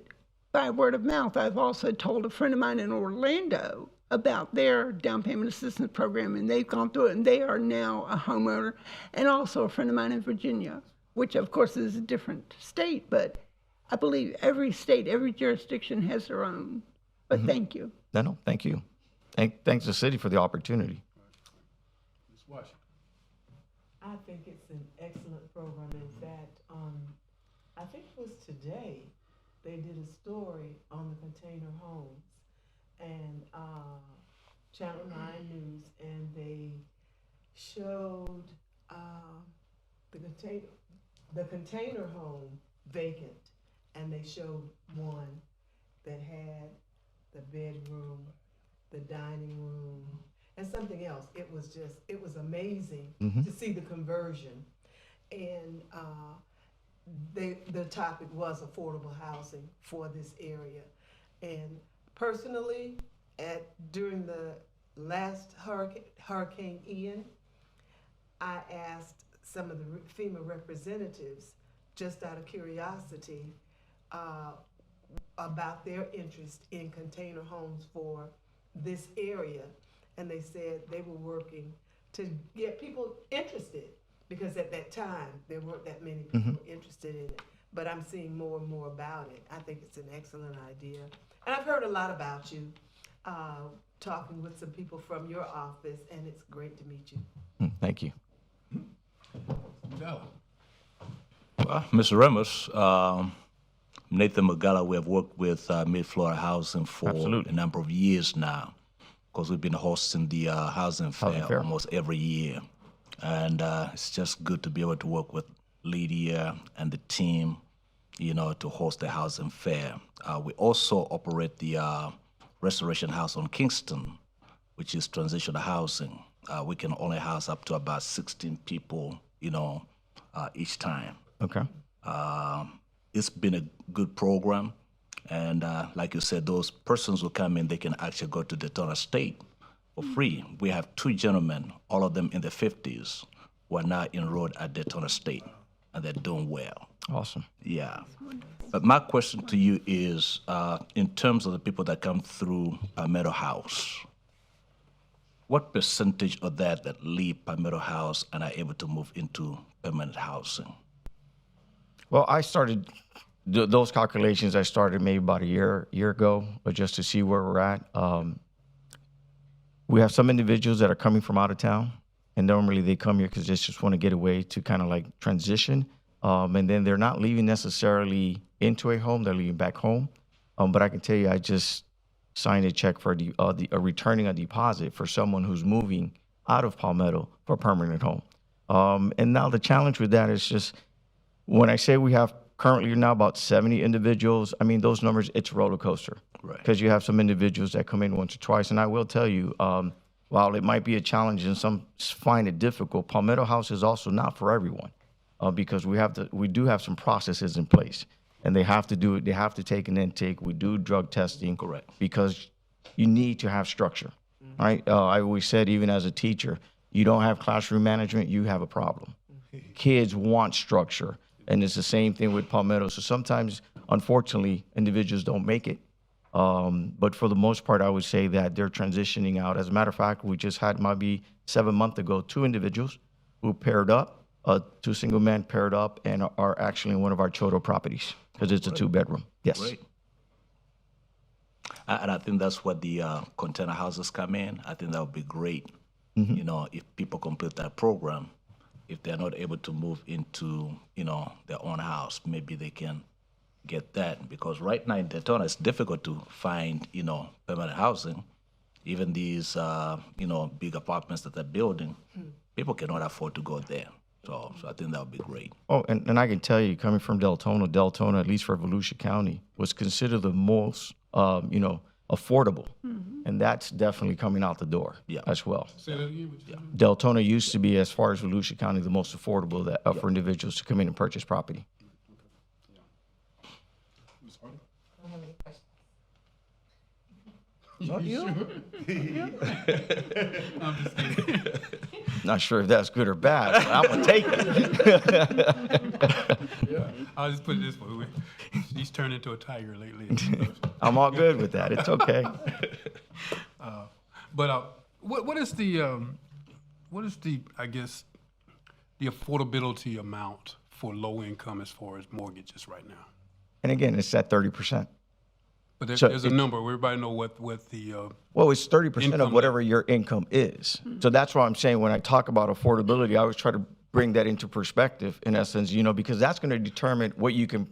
by word of mouth, I've also told a friend of mine in Orlando about their down payment assistance program, and they've gone through it, and they are now a homeowner, and also a friend of mine in Virginia, which of course is a different state, but I believe every state, every jurisdiction has their own. But thank you. No, thank you. Thanks the city for the opportunity. Ms. Washington. I think it's an excellent program. In fact, I think it was today they did a story on the container homes and Channel 9 News, and they showed the container home vacant, and they showed one that had the bedroom, the dining room, and something else. It was amazing to see the conversion. And the topic was affordable housing for this area. And personally, during the last Hurricane Ian, I asked some of the FEMA representatives, just out of curiosity, about their interest in container homes for this area. And they said they were working to get people interested, because at that time, there weren't that many people interested in it. But I'm seeing more and more about it. I think it's an excellent idea. And I've heard a lot about you, talking with some people from your office, and it's great to meet you. Thank you. Well, Mr. Ramos, Nathan Magala, we have worked with Mid-Florida Housing for a number of years now, because we've been hosting the Housing Fair almost every year. And it's just good to be able to work with Lydia and the team, to host the Housing Fair. We also operate the Restoration House on Kingston, which is transitional housing. We can only house up to about 16 people, each time. Okay. It's been a good program. And like you said, those persons who come in, they can actually go to Daytona State for free. We have 2 gentlemen, all of them in their 50s, who are now enrolled at Daytona State, and they're doing well. Awesome. Yeah. But my question to you is, in terms of the people that come through Palmetto House, what percentage of that leave Palmetto House and are able to move into permanent housing? Well, I started those calculations. I started maybe about a year ago, but just to see where we're at. We have some individuals that are coming from out of town, and normally they come here because they just want to get away to kind of like transition. And then they're not leaving necessarily into a home, they're leaving back home. But I can tell you, I just signed a check for returning a deposit for someone who's moving out of Palmetto for a permanent home. And now the challenge with that is just, when I say we have currently now about 70 individuals, I mean, those numbers, it's a roller coaster. Right. Because you have some individuals that come in once or twice. And I will tell you, while it might be a challenge and some find it difficult, Palmetto House is also not for everyone, because we do have some processes in place, and they have to take an intake. We do drug testing. Correct. Because you need to have structure, right? I always said, even as a teacher, you don't have classroom management, you have a problem. Kids want structure, and it's the same thing with Palmetto. So sometimes, unfortunately, individuals don't make it. But for the most part, I would say that they're transitioning out. As a matter of fact, we just had maybe 7 months ago 2 individuals who paired up, 2 single men paired up, and are actually in one of our Choto properties, because it's a 2-bedroom. Yes. Great. And I think that's what the container houses come in. I think that would be great You know, if people complete that program, if they're not able to move into, you know, their own house, maybe they can get that. Because right now in Daytona, it's difficult to find, you know, permanent housing. Even these, you know, big apartments that they're building, people cannot afford to go there. So I think that would be great. Oh, and I can tell you, coming from Deltona, at least for Volusia County, was considered the most, you know, affordable. And that's definitely coming out the door as well. Say that again. Deltona used to be, as far as Volusia County, the most affordable that, for individuals to come in and purchase property. Not you? I'm just kidding. Not sure if that's good or bad, but I'm gonna take it. I'll just put it this way. He's turned into a tiger lately. I'm all good with that. It's okay. What is the I guess the affordability amount for low income as far as mortgages right now? And again, it's at 30%. But there's, So there's a number. Everybody know what the Well, it's 30% income of whatever your income is. So that's why I'm saying when I talk about affordability, I always try to bring that into perspective, in essence, you know, because that's going to determine what you can.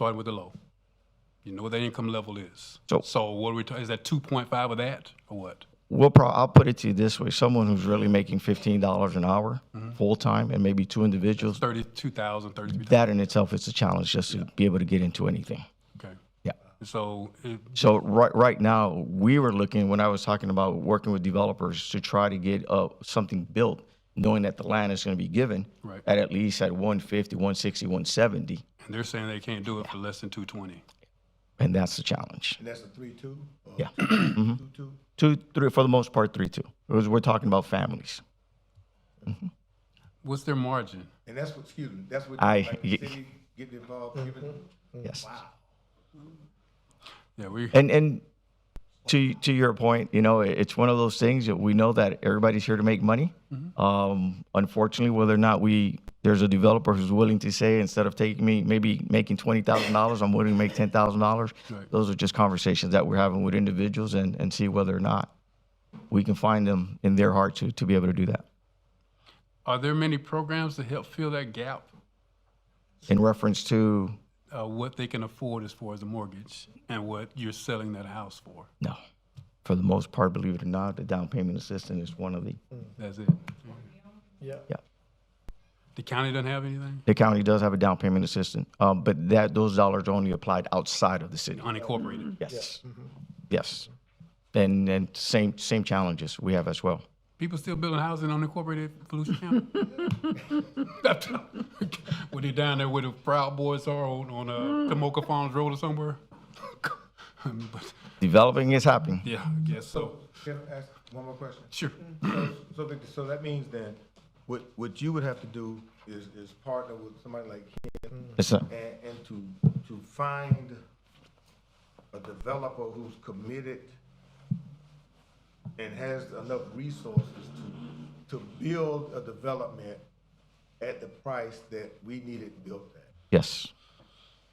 starting with the low. You know what that income level is. So what are we talking? Is that 2.5 of that or what? I'll put it to you this way: someone who's really making $15 an hour full time, and maybe two individuals, 32,000, 33,000. that in itself is a challenge just to be able to get into anything. Okay. Yeah. So right now, we were looking, when I was talking about working with developers to try to get something built, knowing that the land is going to be given at least at 150, 160, 170. And they're saying they can't do it for less than 220. And that's the challenge. And that's a 3-2? Yeah. 2-2? 2-3, for the most part, 3-2. Because we're talking about families. What's their margin? And that's what, excuse me, that's what like the city getting involved, giving? Yes. Wow. Yeah, And to your point, you know, it's one of those things that we know that everybody's here to make money. Unfortunately, whether or not there's a developer who's willing to say, instead of maybe making $20,000, I'm willing to make $10,000. Those are just conversations that we're having with individuals and see whether or not we can find them in their heart to be able to do that. Are there many programs to help fill that gap? In reference to? What they can afford as far as a mortgage and what you're selling that house for? No. For the most part, believe it or not, the down payment assistance is one of the. That's it? Yeah. Yeah. The county doesn't have anything? The county does have a down payment assistance, but those dollars are only applied outside of the city. Unincorporated? Yes. Yes. And same challenges we have as well. People still building houses in unincorporated Volusia County? Were they down there where the Proud Boys are on Tomoka Farms Road or somewhere? Developing is happening. Yeah, I guess so. Can I ask one more question? Sure. So that means then, what you would have to do is partner with somebody like him and to find a developer who's committed and has enough resources to build a development at the price that we need it built at. Yes.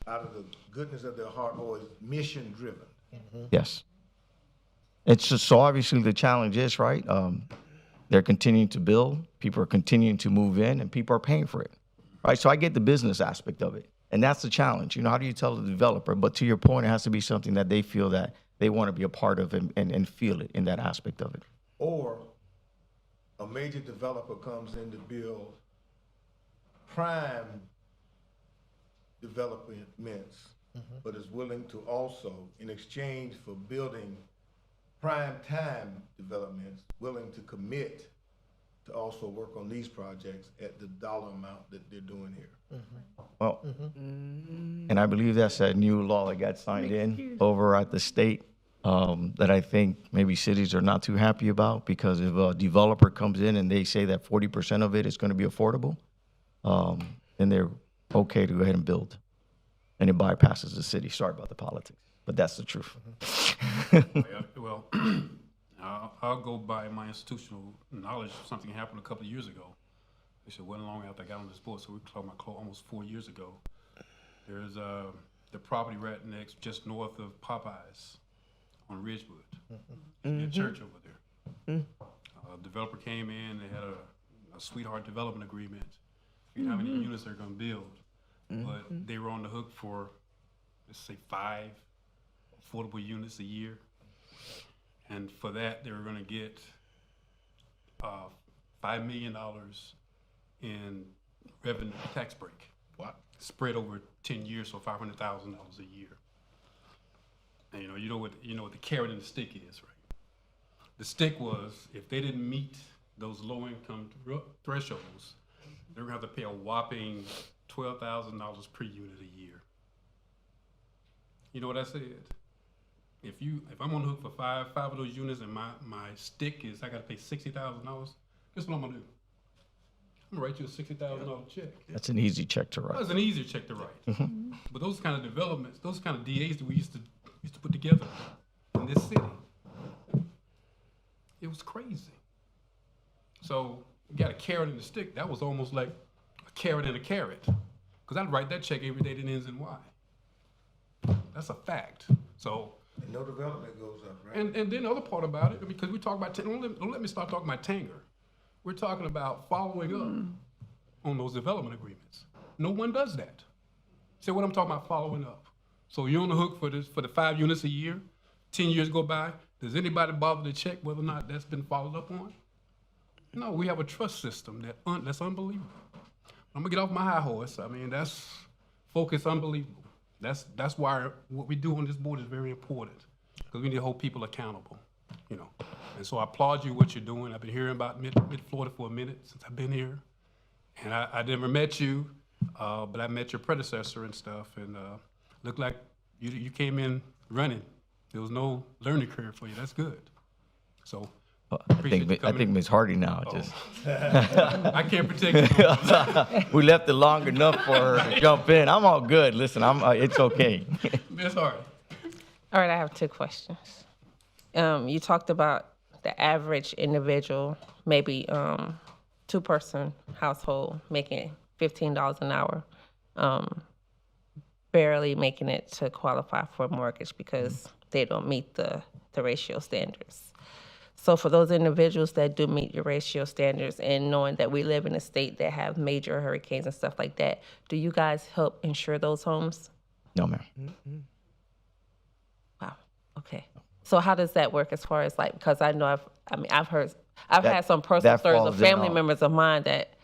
Out of the goodness of their heart, or is mission driven. Yes. It's just, so obviously the challenge is, right, they're continuing to build, people are continuing to move in, and people are paying for it, right? So I get the business aspect of it, and that's the challenge. You know, how do you tell the developer? But to your point, it has to be something that they feel that they want to be a part of and feel it in that aspect of it. Or a major developer comes in to build prime developments, but is willing to also, in exchange for building prime time developments, willing to commit to also work on these projects at the dollar amount that they're doing here. Well, and I believe that's that new law that got signed in over at the state that I think maybe cities are not too happy about, because if a developer comes in and they say that 40% of it is going to be affordable, then they're okay to go ahead and build. And it bypasses the city. Sorry about the politics, but that's the truth. Well, I'll go by my institutional knowledge. Something happened a couple of years ago. It wasn't long after I got on this board, so we're talking about almost 4 years ago. There's the property right next, just north of Popeyes on Ridgewood. There's a church over there. Developer came in, they had a sweetheart development agreement, how many units they're gonna build. But they were on the hook for, let's say, 5 affordable units a year. And for that, they were gonna get $5 million in revenue tax break. Wow. Spread over 10 years, so $500,000 a year. And you know what the carrot and the stick is, right? The stick was, if they didn't meet those low-income thresholds, they're gonna have to pay a whopping $12,000 per unit a year. You know what I said? If I'm on the hook for five of those units and my stick is I gotta pay $60,000, guess what I'm gonna do? I'm gonna write you a $60,000 check. That's an easy check to write. That's an easy check to write. But those kind of developments, those kind of DAs that we used to put together in this city, it was crazy. So we got a carrot and a stick. That was almost like a carrot and a carrot. Because I'd write that check every day that ends in Y. That's a fact. So. And no development goes up, right? And then the other part about it, because we talk about, don't let me start talking about Tanger. We're talking about following up on those development agreements. No one does that. See what I'm talking about, following up. So you're on the hook for the 5 units a year, 10 years go by. Does anybody bother to check whether or not that's been followed up on? No, we have a trust system that's unbelievable. I'm gonna get off my high horse. I mean, that's focus unbelievable. That's why what we do on this board is very important, because we need to hold people accountable, And so I applaud you what you're doing. I've been hearing about Mid-Florida for a minute since I've been here, and I never met you, but I met your predecessor and stuff, and looked like you came in running. There was no learning curve for you. That's good. So. I think Ms. Hardy now. Just I can't protect you. We left it long enough for her to jump in. I'm all good. Listen, it's okay. Ms. Hardy. All right, I have 2 questions. You talked about the average individual, maybe 2-person household making $15 an hour, barely making it to qualify for a mortgage because they don't meet the ratio standards. So for those individuals that do meet your ratio standards, and knowing that we live in a state that have major hurricanes and stuff like that, do you guys help insure those homes? No, ma'am. Wow. Okay. So how does that work as far as because I know I've had some personal stories of family members of mine that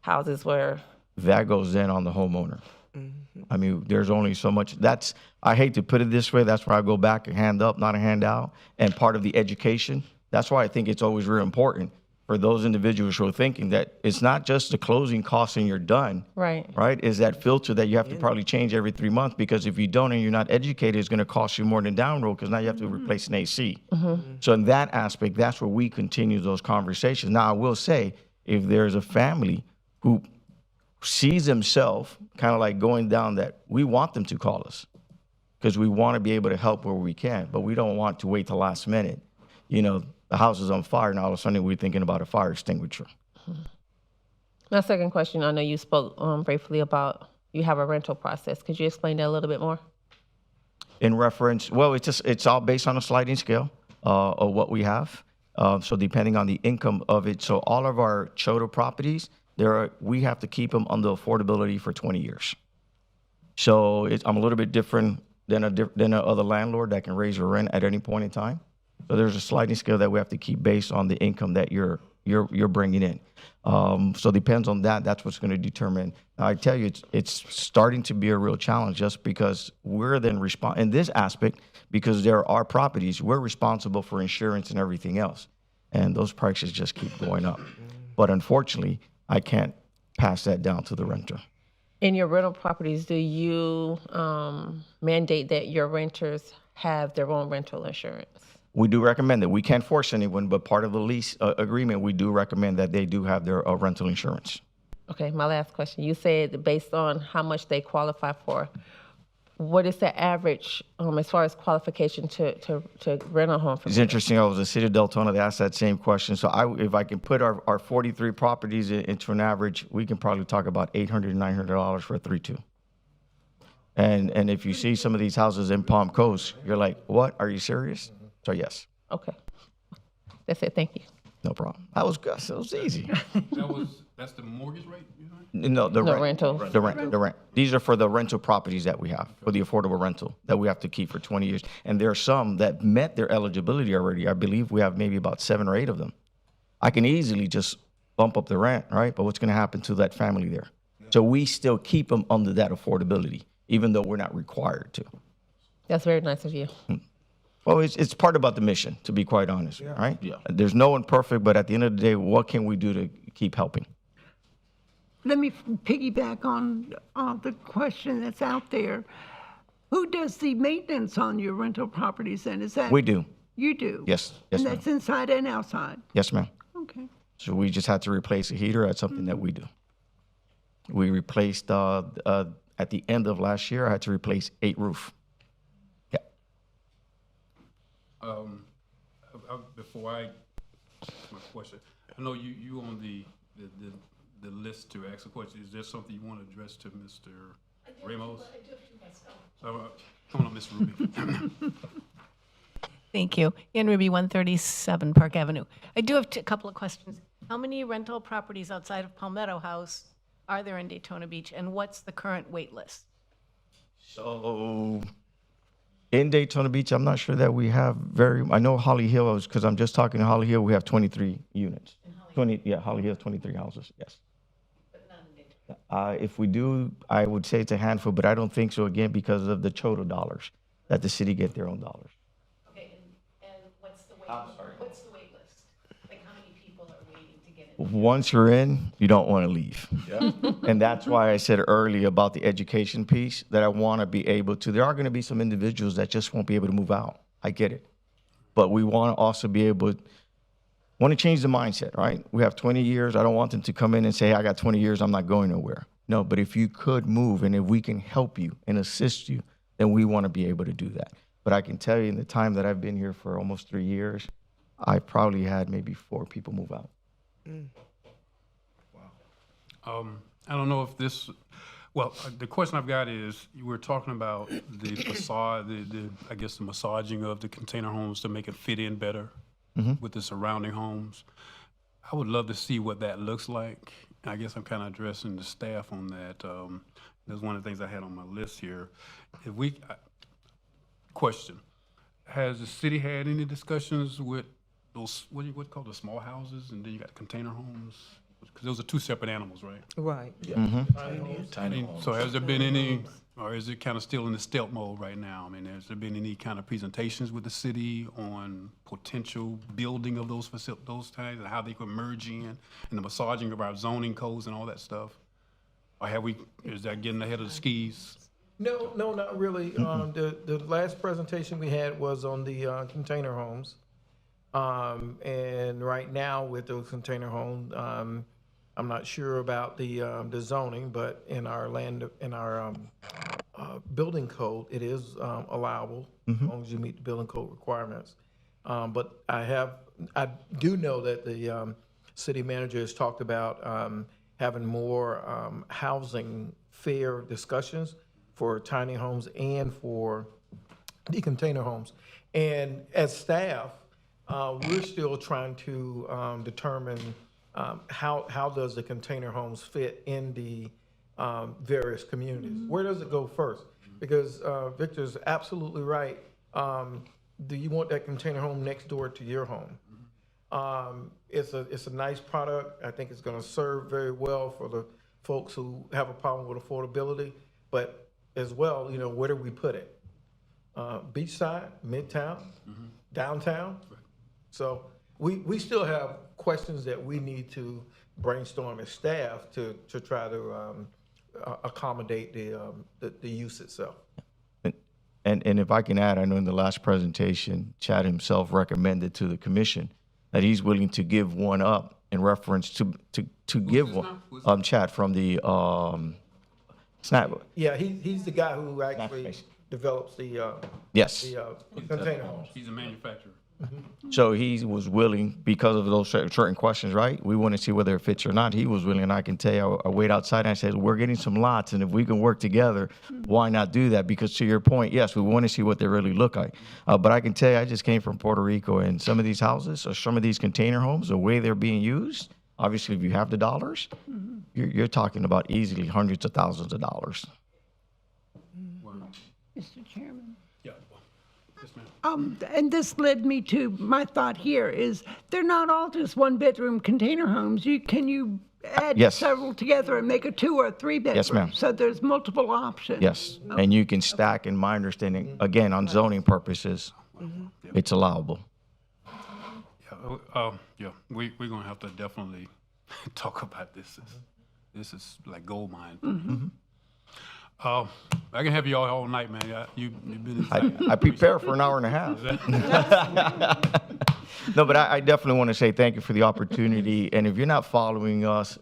houses were. That goes in on the homeowner. I mean, there's only so much. I hate to put it this way. That's where I go back, a hand up, not a handout, and part of the education. That's why I think it's always real important for those individuals who are thinking that it's not just the closing costs and you're done. Right. Right? Is that filter that you have to probably change every 3 months, because if you don't and you're not educated, it's going to cost you more than down road, because now you have to replace an AC. So in that aspect, that's where we continue those conversations. Now, I will say, if there's a family who sees themselves kind of like going down that, we want them to call us, because we want to be able to help where we can, but we don't want to wait till last minute. The house is on fire, and all of a sudden we're thinking about a fire extinguisher. My second question, I know you spoke briefly about you have a rental process. Could you explain that a little bit more? In reference, well, it's all based on a sliding scale of what we have. So depending on the income of it, so all of our CHOTA properties, we have to keep them under affordability for 20 years. So I'm a little bit different than a other landlord that can raise your rent at any point in time. So there's a sliding scale that we have to keep based on the income that you're bringing in. So it depends on that. That's what's going to determine. Now, I tell you, it's starting to be a real challenge, just because we're then in this aspect, because there are properties, we're responsible for insurance and everything else, and those prices just keep going up. But unfortunately, I can't pass that down to the renter. In your rental properties, do you mandate that your renters have their own rental insurance? We do recommend that. We can't force anyone, but part of the lease agreement, we do recommend that they do have their rental insurance. Okay, my last question. You said based on how much they qualify for, what is the average as far as qualification to rent a home from? It's interesting. I was in the city of Deltona. They asked that same question. So if I can put our 43 properties into an average, we can probably talk about $800, $900 for a 3-2. And if you see some of these houses in Palm Coast, you're like, what? Are you serious? So yes, Okay. That's it, thank you. no problem. That was good. It was easy. That's the mortgage rate, you know? No, the No, rent. rentals. The rent. These are for the rental properties that we have, for the affordable rental that we have to keep for 20 years. And there are some that met their eligibility already. I believe we have maybe about 7 or 8 of them. I can easily just bump up the rent, right? But what's going to happen to that family there? So we still keep them under that affordability, even though we're not required to. That's very nice of you. Well, it's part about the mission, to be quite honest, right? Yeah. There's no one perfect, but at the end of the day, what can we do to keep helping? Let me piggyback on the question that's out there. Who does the maintenance on your rental properties then? Is that? We do. You do? Yes, yes, And ma'am. that's inside and outside? Yes, ma'am. Okay. So we just had to replace a heater. That's something that we do. We replaced, at the end of last year, I had to replace 8 roof. Yeah. Before I ask my question, I know you on the list to ask a question. Is there something you want to address to Mr. Ramos? Come on up, Ms. Ruby. Thank you. Ann Ruby, 137 Park Avenue. I do have a couple of questions. How many rental properties outside of Palmetto House are there in Daytona Beach, and what's the current wait list? So in Daytona Beach, I'm not sure that we have I know Holly Hill, because I'm just talking to Holly Hill, we have 23 units. Holly Hill, 23 houses, yes. But none in Daytona. If we do, I would say it's a handful, but I don't think so, again, because of the total dollars, that the city get their own dollars. Okay, and what's the wait? I'm sorry. What's the wait list? Like how many people are waiting to get in? Once you're in, you don't want to leave. Yeah. And that's why I said earlier about the education piece, that I want to be able to, there are going to be some individuals that just won't be able to move out. I get it. But we want to also be able, want to change the mindset, right? We have 20 years. I don't want them to come in and say, hey, I got 20 years, I'm not going nowhere. No, but if you could move and if we can help you and assist you, then we want to be able to do that. But I can tell you in the time that I've been here for almost 3 years, I probably had maybe 4 people move out. I don't know if this, well, the question I've got is, you were talking about the facade, I guess the massaging of the container homes to make it fit in better with the surrounding homes. I would love to see what that looks like. I guess I'm kind of addressing the staff on that. That's one of the things I had on my list here. If we, question, has the city had any discussions with those, what do you call the small houses, and then you got container homes? Because those are 2 separate animals, right? Right. Tiny homes. So has there been any, or is it kind of still in the stealth mode right now? I mean, has there been any kind of presentations with the city on potential building of those those types, and how they could merge in, and the massaging of our zoning codes and all that stuff? Or is that getting ahead of the skis? No, not really. The last presentation we had was on the container homes. And right now with those container homes, I'm not sure about the zoning, but in our building code, it is allowable as long as you meet the building code requirements. But I do know that the city manager has talked about having more housing fair discussions for tiny homes and for the container homes. And as staff, we're still trying to determine how does the container homes fit in the various communities? Where does it go first? Because Victor's absolutely right. Do you want that container home next door to your home? It's a nice product. I think it's going to serve very well for the folks who have a problem with affordability. But as well, where do we put it? Beachside, Midtown, downtown. So we still have questions that we need to brainstorm as staff to try to accommodate the use itself. And if I can add, I know in the last presentation, Chad himself recommended to the commission that he's willing to give one up in reference to give one. Chad from the Snap. Yeah, he's the guy who actually develops the yes the container homes. He's a manufacturer. So he was willing, because of those certain questions, right? We want to see whether it fits or not. He was willing, and I can tell you, I wait outside and I said, we're getting some lots, and if we can work together, why not do that? Because to your point, yes, we want to see what they really look like. But I can tell you, I just came from Puerto Rico, and some of these houses or some of these container homes, the way they're being used, obviously, if you have the dollars, you're talking about easily hundreds of thousands of dollars. Mr. Chairman. Yeah. Yes, ma'am. And this led me to my thought here is they're not all just one-bedroom container homes. Can you add Yes. several together and make a 2 or 3 bedroom? Yes, ma'am. So there's multiple options. Yes, and you can stack, in my understanding, again, on zoning purposes, it's allowable. Yeah, we're gonna have to definitely talk about this. This is like gold mine. I can have you all night, man. You've been inside. I prepare for an hour and a half. No, but I definitely want to say thank you for the opportunity. And if you're not following us,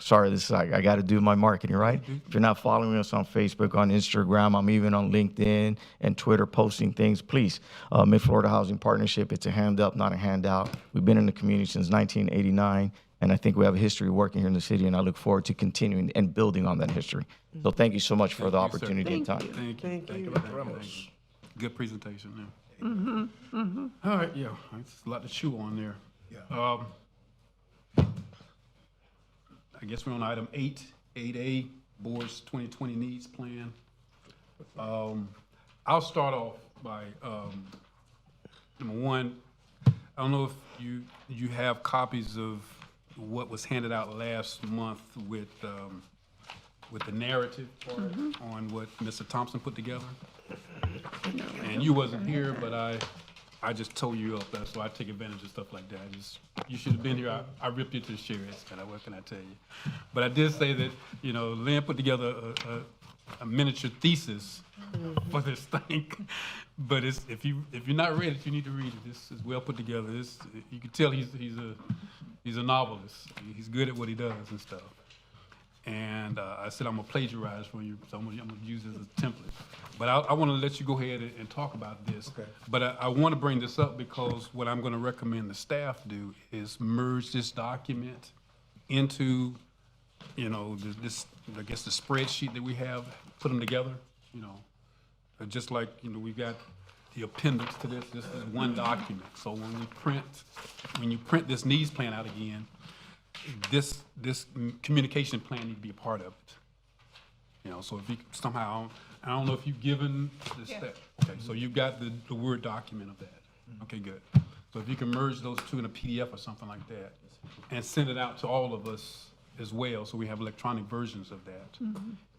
sorry, I got to do my marketing, right? If you're not following us on Facebook, on Instagram, I'm even on LinkedIn and Twitter posting things, please. Mid-Florida Housing Partnership, it's a hand up, not a handout. We've been in the community since 1989. And I think we have a history working here in the city, and I look forward to continuing and building on that history. So thank you so much for the opportunity and time. Thank you. Good presentation. Yeah. All right, yeah, it's a lot to chew on there. I guess we're on item 8A, Board's 2020 Needs Plan. I'll start off by, number one, I don't know if you have copies of what was handed out last month with the narrative part on what Mr. Thompson put together. And you wasn't here, but I just told you up there, so I take advantage of stuff like that. You should have been here. I ripped you to shreds, what can I tell you? But I did say that, Lynn put together a miniature thesis for this thing. But if you're not read it, you need to read it. This is well put together. You can tell he's a novelist. He's good at what he does and stuff. And I said I'm gonna plagiarize from you, so I'm gonna use it as a template. But I want to let you go ahead and talk about this. Okay. But I want to bring this up because what I'm going to recommend the staff do is merge this document into, this I guess the spreadsheet that we have. Put them together, just like we've got the appendix to this. This is one document. So when you print this needs plan out again, this communication plan need to be a part of it. So if you somehow, I don't know if you've given the step. Okay, so you've got the Word document of that. Okay, good. So if you can merge those two in a PDF or something like that and send it out to all of us as well, so we have electronic versions of that.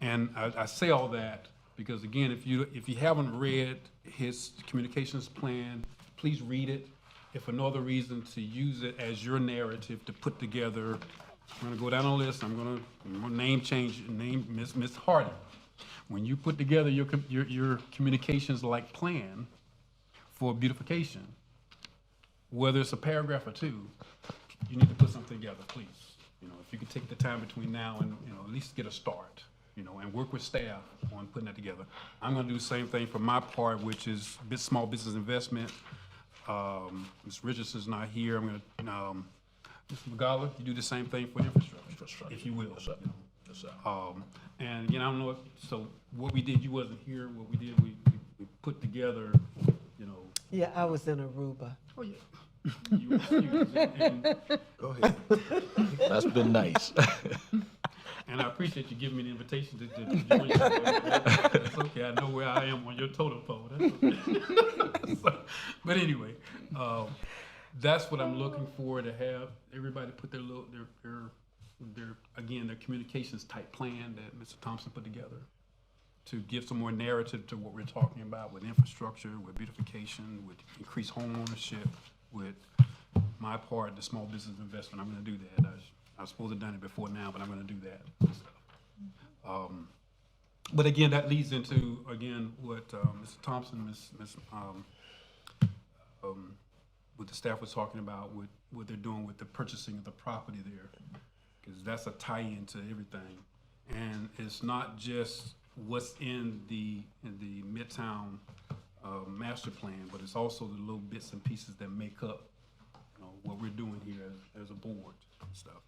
And I say all that because, again, if you haven't read his communications plan, please read it. If for no other reason, to use it as your narrative to put together. I'm gonna go down the list. I'm gonna name Miss Hardy. When you put together your communications like plan for beautification, whether it's a paragraph or two, you need to put something together, please. If you could take the time between now and at least get a start, and work with staff on putting that together. I'm gonna do the same thing for my part, which is small business investment. Ms. Richardson's not here. I'm gonna, Mr. Magala, you do the same thing for infrastructure, if you will. And again, I don't know so what we did, you wasn't here. What we did, we put together, Yeah, I was in Aruba. Oh yeah. You excused, and Go ahead. That's been nice. And I appreciate you giving me the invitation to join you. That's okay. I know where I am on your totem pole. That's okay. But anyway, that's what I'm looking for, to have everybody put their communications type plan that Mr. Thompson put together to give some more narrative to what we're talking about with infrastructure, with beautification, with increased home ownership, with my part, the small business investment. I'm going to do that. I was supposed to have done it before now, but I'm going to do that. But again, that leads into, what Mr. Thompson, what the staff was talking about, with what they're doing with the purchasing of the property there, because that's a tie-in to everything. And it's not just what's in the Midtown master plan, but it's also the little bits and pieces that make up, what we're doing here as a board and stuff.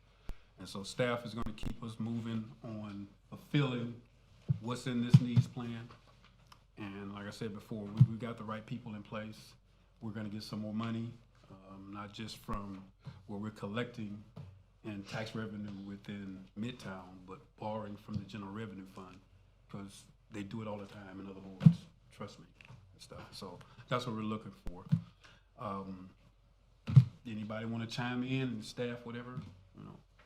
And so staff is gonna keep us moving on fulfilling what's in this needs plan. And like I said before, we got the right people in place. We're gonna get some more money, not just from where we're collecting in tax revenue within Midtown, but borrowing from the general revenue fund, because they do it all the time in other boards, trust me, and stuff. So that's what we're looking for. Anybody wanna chime in, and staff, whatever,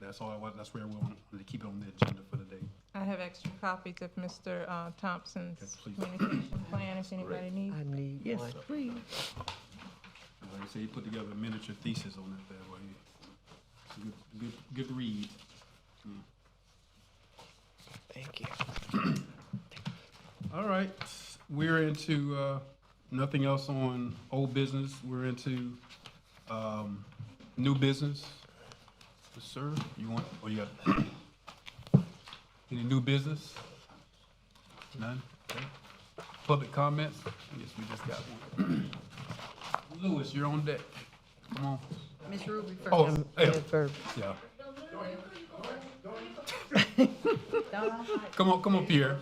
that's all that's where we want to keep it on the agenda for the day. I have extra copies of Mr. Thompson's communication plan if anybody needs. I need Yes, one. please. Like I said, he put together a miniature thesis on that there way. It's a good read. Thank you. All right, we're into nothing else on old business. We're into new business. Yes, sir, you want, or you got any new business? None? Okay. Public comments? Yes, we just got one. Lewis, you're on deck. Come on. Ms. Ruby first. Oh, yeah. First. Yeah. Come up here.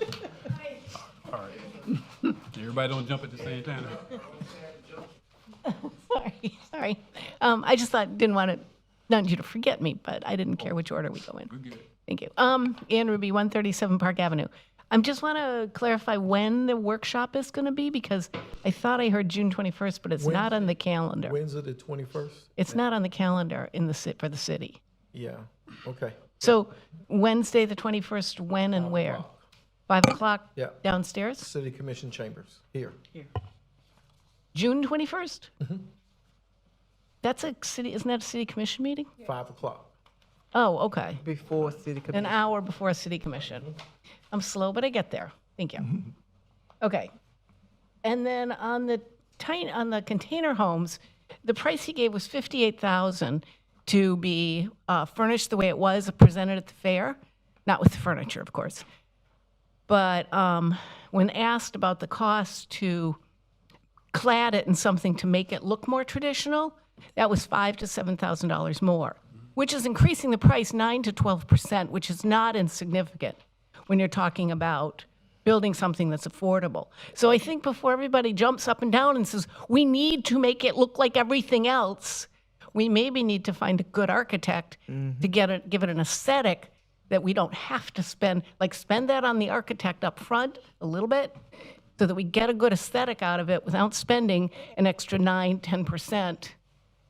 All right. Everybody don't jump at the same time. Sorry. I just didn't want you to forget me, but I didn't care which order we go in. We're good. Thank you. Ann Ruby, 137 Park Avenue. I just want to clarify when the workshop is going to be, because I thought I heard June 21st, but it's not on the calendar. Wednesday the 21st? It's not on the calendar for the city. Yeah, okay. So Wednesday, the 21st, when and where? 5 o'clock Yeah. downstairs? City Commission chambers, here. June 21st? That's isn't that a city commission meeting? 5 o'clock. Oh, okay. Before city commission. An hour before city commission. I'm slow, but I get there. Thank you. Okay. And then on the container homes, the price he gave was $58,000 to be furnished the way it was presented at the fair, not with the furniture, of course. But when asked about the cost to clad it in something to make it look more traditional, that was $5,000 to $7,000 more, which is increasing the price 9 to 12%, which is not insignificant when you're talking about building something that's affordable. So I think before everybody jumps up and down and says, we need to make it look like everything else, we maybe need to find a good architect to give it an aesthetic that we don't have to spend that on the architect up front a little bit, so that we get a good aesthetic out of it without spending an extra 9, 10%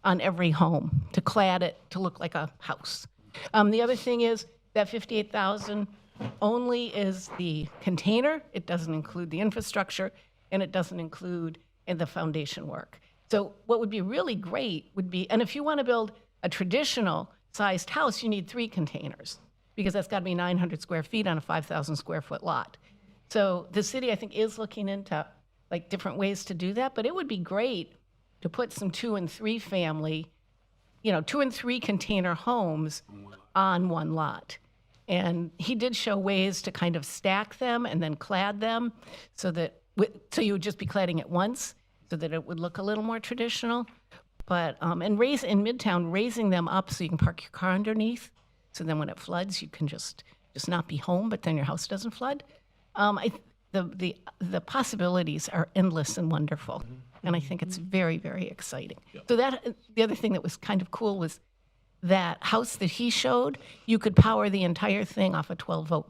on every home to clad it to look like a house. The other thing is that $58,000 only is the container. It doesn't include the infrastructure, and it doesn't include the foundation work. So what would be really great would be, and if you want to build a traditional sized house, you need 3 containers, because that's got to be 900 square feet on a 5,000 square foot lot. So the city, I think, is looking into different ways to do that, but it would be great to put some 2 and 3 family, 2 and 3 container homes on one lot. And he did show ways to kind of stack them and then clad them so you would just be cladding it once so that it would look a little more traditional. But, in Midtown, raising them up so you can park your car underneath. So then when it floods, you can just not be home, but then your house doesn't flood. The possibilities are endless and wonderful. And I think it's very, very exciting. So the other thing that was kind of cool was that house that he showed, you could power the entire thing off a 12-volt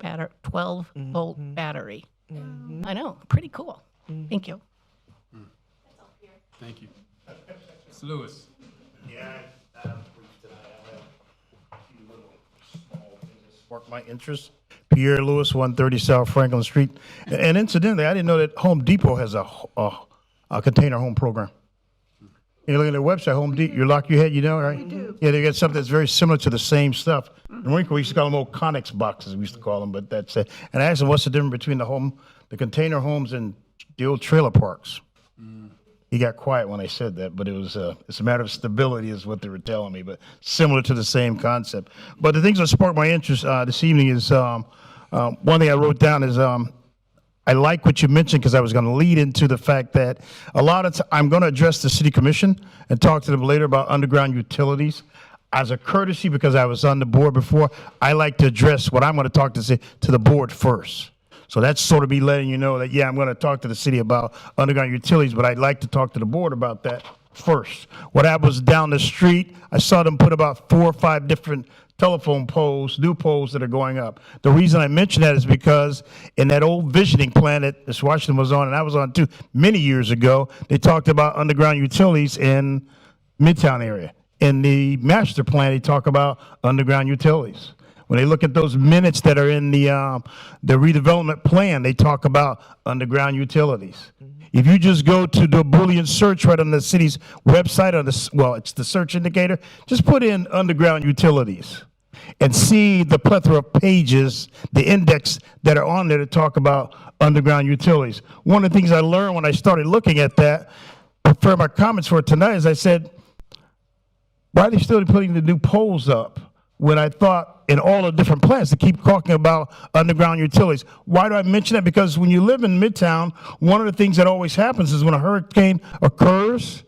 battery. I know, pretty cool. Thank you. Thank you. Mr. Lewis. Yeah, I'm brief tonight. I have a few little small things that sparked my interest. Pierre Lewis, 130 South Franklin Street. And incidentally, I didn't know that Home Depot has a container home program. You look at their website, Home Depot, you lock your head, right? We do. Yeah, they got something that's very similar to the same stuff. In Winkle, we used to call them old Conex boxes, we used to call them, but that's it. And I asked them, what's the difference between the container homes and the old trailer parks? He got quiet when I said that, but it's a matter of stability is what they were telling me, but similar to the same concept. But the things that sparked my interest this evening is, one thing I wrote down is, I I like what you mentioned because I was going to lead into the fact that a lot of I'm going to address the city commission and talk to them later about underground utilities. As a courtesy, because I was on the board before, I like to address what I'm going to talk to the board first. So that's sort of me letting you know that, yeah, I'm going to talk to the city about underground utilities, but I'd like to talk to the board about that first. What happens down the street, I saw them put about 4 or 5 different telephone poles, new poles that are going up. The reason I mention that is because in that old visioning plan that Ms. Washington was on, and I was on too, many years ago, they talked about underground utilities in Midtown area. In the master plan, they talk about underground utilities. When they look at those minutes that are in the redevelopment plan, they talk about underground utilities. If you just go to the Boolean search right on the city's website, it's the search indicator, just put in underground utilities and see the plethora of pages, the index that are on there to talk about underground utilities. One of the things I learned when I started looking at that, for my comments for tonight, is I said, why are they still putting the new poles up when I thought in all the different plans to keep talking about underground utilities? Why do I mention that? Because when you live in Midtown, one of the things that always happens is when a hurricane occurs,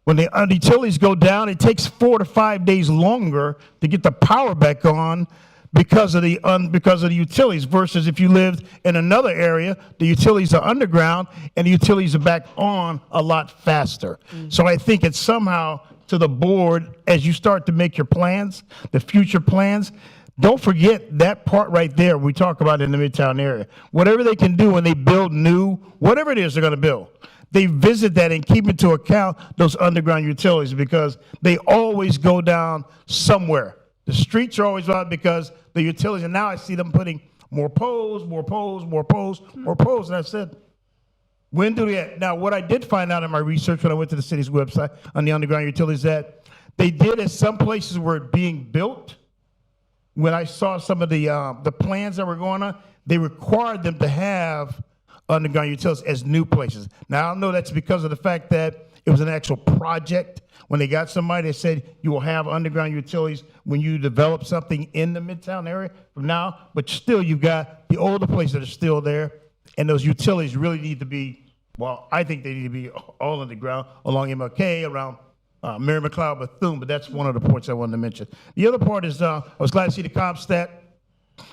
when the utilities go down, it takes 4 to 5 days longer to get the power back on because of the utilities, versus if you lived in another area, the utilities are underground and the utilities are back on a lot faster. So I think it's somehow to the board, as you start to make your plans, the future plans, don't forget that part right there we talk about in the Midtown area. Whatever they can do when they build new, whatever it is they're going to build, they visit that and keep into account those underground utilities, because they always go down somewhere. The streets are always out because the utilities, and now I see them putting more poles, more poles, more poles, more poles, and I said, when do we? Now, what I did find out in my research when I went to the city's website on the underground utilities, that they did at some places where it's being built. When I saw some of the plans that were going on, they required them to have underground utilities as new places. Now, I know that's because of the fact that it was an actual project. When they got somebody that said you will have underground utilities when you develop something in the Midtown area from now, but still you've got the older places that are still there. And those utilities really need to be, well, I think they need to be all underground along MLK, around Mary McLeod, Bethune, but that's one of the points I wanted to mention. The other part is I was glad to see the CompStat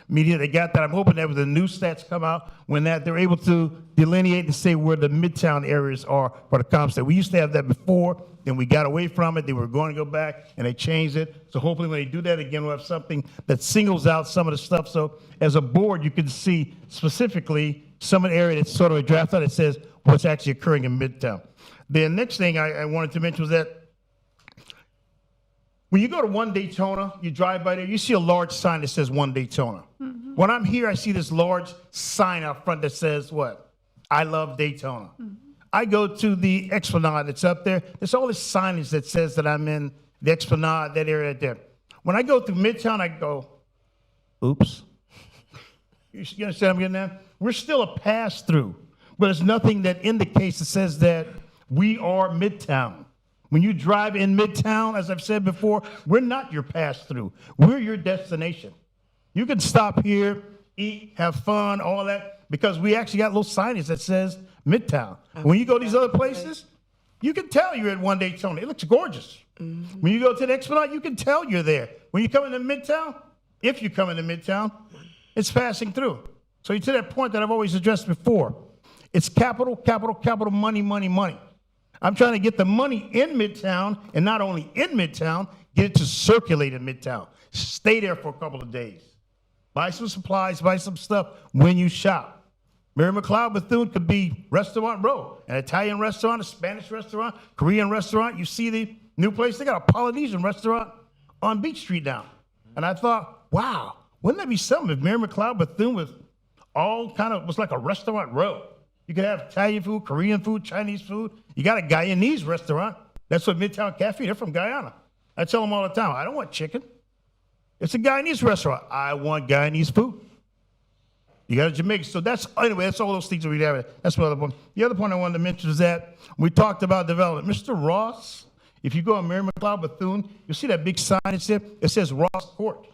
media, they got that. I'm hoping that when the new stats come out, when they're able to delineate and say where the Midtown areas are for the CompStat. We used to have that before, then we got away from it. They were going to go back, and they changed it. So hopefully when they do that again, we'll have something that singles out some of the stuff. So as a board, you can see specifically some of the area that's sort of a draft out that says what's actually occurring in Midtown. The next thing I wanted to mention was that when you go to One Daytona, you drive by there, you see a large sign that says One Daytona. Mm-hmm. When I'm here, I see this large sign out front that says what? I love Daytona. Mm-hmm. I go to the Esplanade that's up there. There's all this signage that says that I'm in the Esplanade, that area right there. When I go through Midtown, I go, oops. You understand what I'm getting at? We're still a pass-through, but there's nothing that indicates that says that we are Midtown. When you drive in Midtown, as I've said before, we're not your pass-through. We're your destination. You can stop here, eat, have fun, all that, because we actually got little signage that says Midtown. When you go to these other places, you can tell you're at One Daytona. It looks gorgeous. Mm-hmm. When you go to the Esplanade, you can tell you're there. When you come into Midtown, if you come into Midtown, it's passing through. So you're to that point that I've always addressed before. It's capital, capital, capital, money, money, money. I'm trying to get the money in Midtown, and not only in Midtown, get it to circulate in Midtown. Stay there for a couple of days. Buy some supplies, buy some stuff when you shop. Mary McLeod, Bethune could be Restaurant Row, an Italian restaurant, a Spanish restaurant, Korean restaurant. You see the new place, they got a Polynesian restaurant on Beach Street now. And I thought, wow, wouldn't that be something if Mary McLeod, Bethune was all kind of, was like a restaurant row. You could have Italian food, Korean food, Chinese food. You got a Guyanese restaurant. That's what Midtown Cafe, they're from Guyana. I tell them all the time, I don't want chicken. It's a Guyanese restaurant. I want Guyanese food. You got a Jamaican. So that's, anyway, that's all those things that we have. That's one other point. The other point I wanted to mention is that we talked about development. Mr. Ross, if you go on Mary McLeod, Bethune, you'll see that big sign there. It says Ross Court.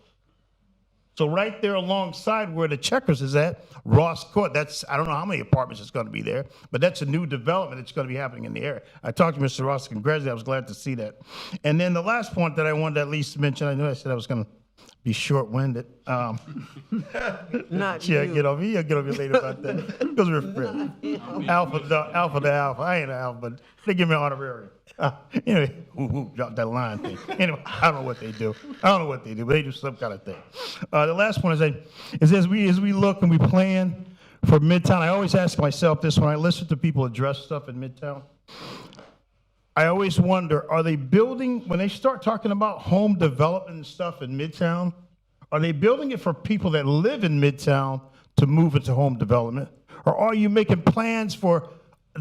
So right there alongside where the Checkers is at, Ross Court, I don't know how many apartments it's going to be there, but that's a new development that's going to be happening in the area. I talked to Mr. Ross, congratulations, I was glad to see that. And then the last point that I wanted to at least mention, I know I said I was going to be short-winded. Not Yeah, you. get over here, get over here later about that, because we're friends. Alpha to alpha. I ain't an alpha, but they give me an honorarium. Anyway, drop that line thing. Anyway, I don't know what they do. But they do some kind of thing. The last one is as we look and we plan for Midtown, I always ask myself this when I listen to people address stuff in Midtown. I always wonder, are they building, when they start talking about home development and stuff in Midtown, are they building it for people that live in Midtown to move into home development? Or are you making plans for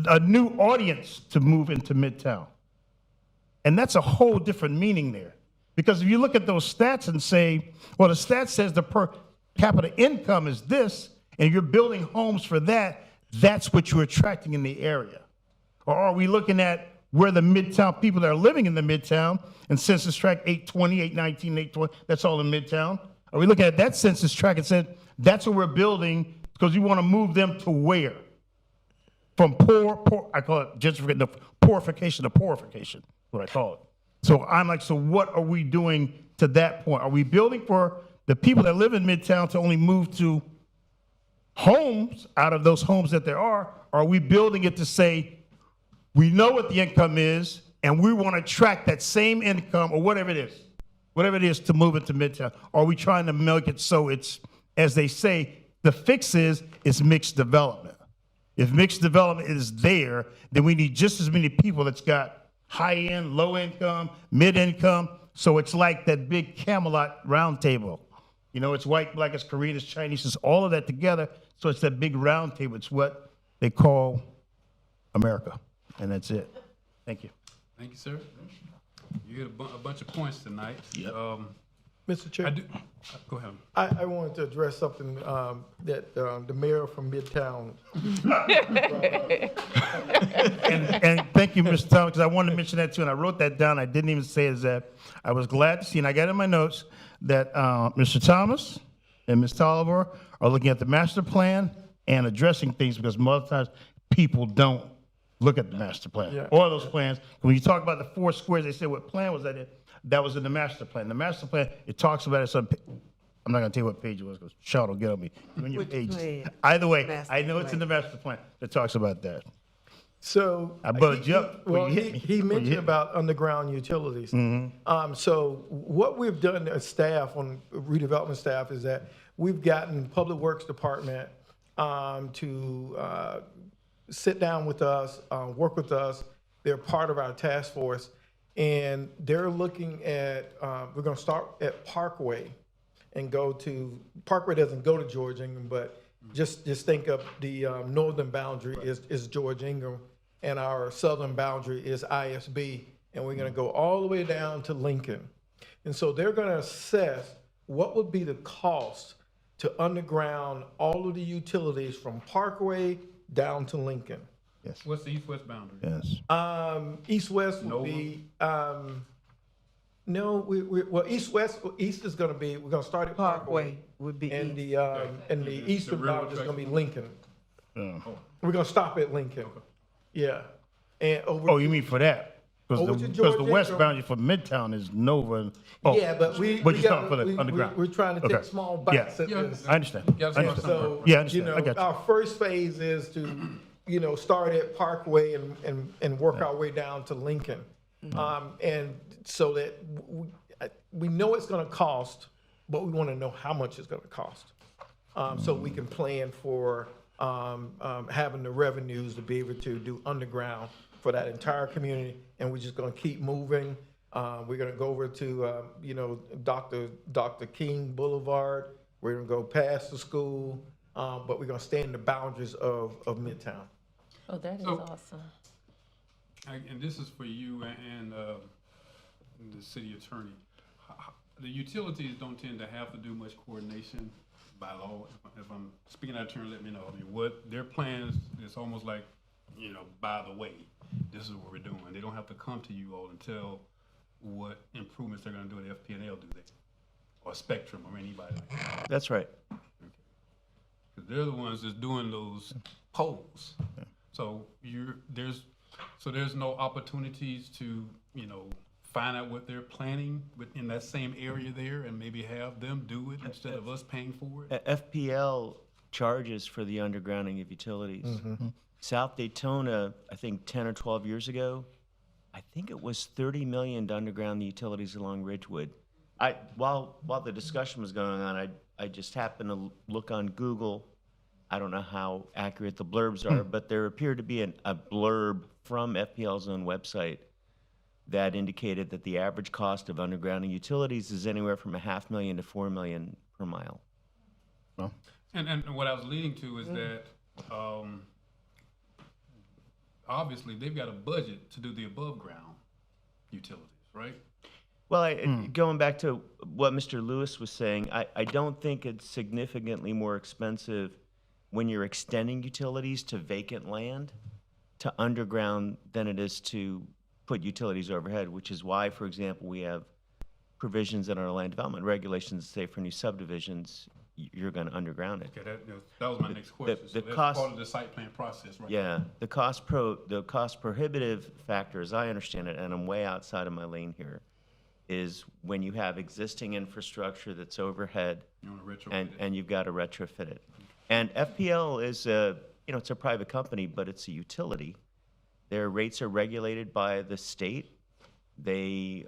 a new audience to move into Midtown? And that's a whole different meaning there. Because if you look at those stats and say, well, the stat says the per capita income is this, and you're building homes for that, that's what you're attracting in the area. Or are we looking at where the Midtown people that are living in the Midtown, and census tract 820, 819, 820, that's all in Midtown? Are we looking at that census tract and said, that's what we're building because we want to move them to where? From poor, I call it gentrification, the poorification to poorification, what I call it. So I'm like, so what are we doing to that point? Are we building for the people that live in Midtown to only move to homes out of those homes that there are? Or are we building it to say, we know what the income is, and we want to attract that same income or whatever it is to move into Midtown? Or are we trying to make it so it's, as they say, the fix is mixed development? If mixed development is there, then we need just as many people that's got high end, low income, mid income. So it's like that big Camelot round table. You know, it's white, black, it's Korean, it's Chinese, it's all of that together. So it's that big round table. It's what they call America. And that's it. Thank you. Thank you, sir. You hit a bunch of points tonight. Yep. Mr. Chair, Go ahead. I wanted to address something that the mayor from Midtown. And thank you, Mr. Thomas, because I wanted to mention that too, and I wrote that down. I didn't even say it as that. I was glad to see, and I got in my notes, that Mr. Thomas and Ms. Tolliver are looking at the master plan and addressing things, because most times people don't look at the master plan or those plans. When you talk about the 4 squares, they say, what plan was that in? That was in the master plan. The master plan, it talks about it. I'm not going to tell you what page it was because Sean will get on me. Which plan? Either way, Master I know it's in the master plan that talks about that. So I bugged you up. Well, when you hit me. he mentioned about underground utilities. So what we've done as staff, on redevelopment staff, is that we've gotten Public Works Department to sit down with us, work with us. They're part of our task force, and they're looking at, we're going to start at Parkway and go to, Parkway doesn't go to George Ingram, but just think of the northern boundary is George Ingram, and our southern boundary is ISB, and we're going to go all the way down to Lincoln. And so they're going to assess what would be the cost to underground all of the utilities from Parkway down to Lincoln. Yes. What's the east-west boundary? Yes. East-west would be, no, well, east-west, east is going to be, we're going to start at Parkway. Would be And east. the eastern boundary is going to be Lincoln. Yeah. We're going to stop at Lincoln. Yeah. And over. Oh, you mean for that? Over Because to the George west Ingram. boundary for Midtown is Nova. And, oh, Yeah, but you're talking for the underground. We're trying to take small bites at this. I understand. Yeah, I understand. So, Yeah, I understand. you know, I got you. our first phase is to, start at Parkway and work our way down to Lincoln. And so that we know it's going to cost, but we want to know how much it's going to cost. So we can plan for having the revenues to be able to do underground for that entire community. And we're just going to keep moving. We're going to go over to, Dr. King Boulevard. We're going to go past the school, but we're going to stay in the boundaries of Midtown. Oh, that is So- awesome. And this is for you and the city attorney. The utilities don't tend to have to do much coordination by law. If I'm speaking out of turn, let me know. I mean, what their plans is almost like, by the way, this is what we're doing. They don't have to come to you all and tell what improvements they're going to do at FP&L, do they? or Spectrum or anybody like that. That's right. 'Cause they're the ones that's doing those polls. So there's no opportunities to, find out what they're planning within that same area there and maybe have them do it instead of us paying for it? FPL charges for the undergrounding of utilities. Mm-hmm. South Daytona, I think 10 or 12 years ago, I think it was 30 million to underground the utilities along Ridgewood. While the discussion was going on, I just happened to look on Google. I don't know how accurate the blurbs are, but there appeared to be a blurb from FPL's own website that indicated that the average cost of undergrounding utilities is anywhere from $500,000 to $4 million per mile. And what I was leading to is that obviously they've got a budget to do the above ground utilities, right? Well, going back to what Mr. Lewis was saying, I don't think it's significantly more expensive when you're extending utilities to vacant land to underground than it is to put utilities overhead, which is why, for example, we have provisions in our land development regulations that say for new subdivisions, you're going to underground it. Okay, that was my next question. So that's part of the site plan process, right? Yeah, the cost prohibitive factor, as I understand it, and I'm way outside of my lane here, is when you have existing infrastructure that's overhead and you've got to retrofit it. And FPL is it's a private company, but it's a utility. Their rates are regulated by the state. They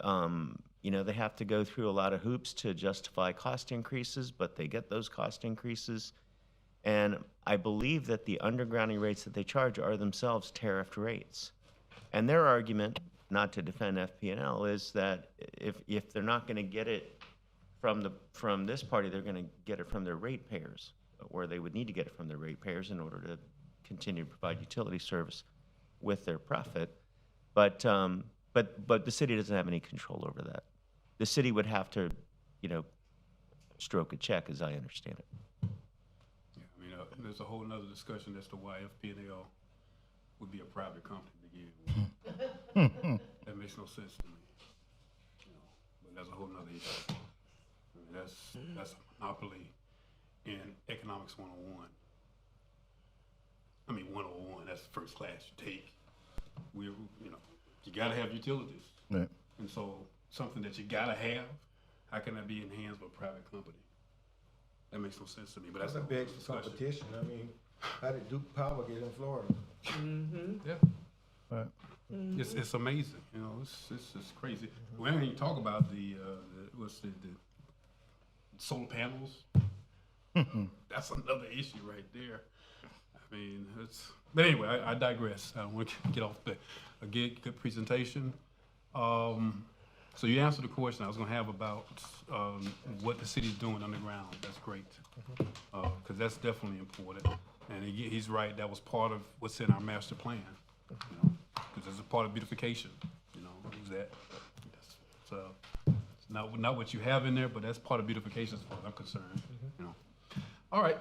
they have to go through a lot of hoops to justify cost increases, but they get those cost increases. And I believe that the undergrounding rates that they charge are themselves tariffed rates. And their argument, not to defend FP&L, is that if they're not going to get it from this party, they're going to get it from their ratepayers, or they would need to get it from their ratepayers in order to continue to provide utility service with their profit. But the city doesn't have any control over that. The city would have to, stroke a check, as I understand it. Yeah, I mean, there's a whole nother discussion as to why FP&L would be a private company to begin with. That makes no sense to me. But that's a whole nother issue. I mean, that's a monopoly in economics 101. I mean, 101, that's the first class you take. You gotta have utilities. Right. And so something that you gotta have, how can that be in the hands of a private company? That makes no sense to me, but that's a big discussion. competition. I mean, how did Duke Power get in Florida? Yeah. Right. It's amazing, it's crazy. We haven't even talked about the solar panels. That's another issue right there. I mean, but anyway, I digress. I don't want to get off a good presentation. So you answered the question I was going to have about what the city's doing underground. That's great, because that's definitely important. And he's right. That was part of what's in our master plan. Because it's a part of beautification. It's not what you have in there, but that's part of beautification as far as I'm concerned. All right.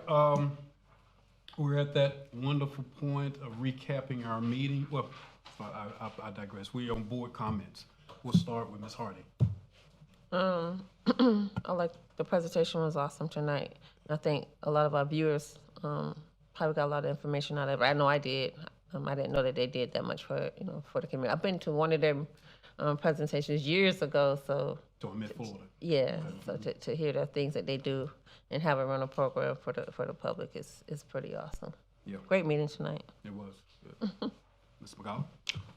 We're at that wonderful point of recapping our meeting. Well, I digress. We're on board comments. We'll start with Ms. Hardy. I like the presentation was awesome tonight. I think a lot of our viewers probably got a lot of information out of it. I know I did. I didn't know that they did that much for the community. I've been to one of their presentations years ago, so. To Miss Florida. Yeah, so to hear the things that they do and have a rental program for the public is pretty awesome. Yeah. Great meeting tonight. It was. Good. Ms. McCall?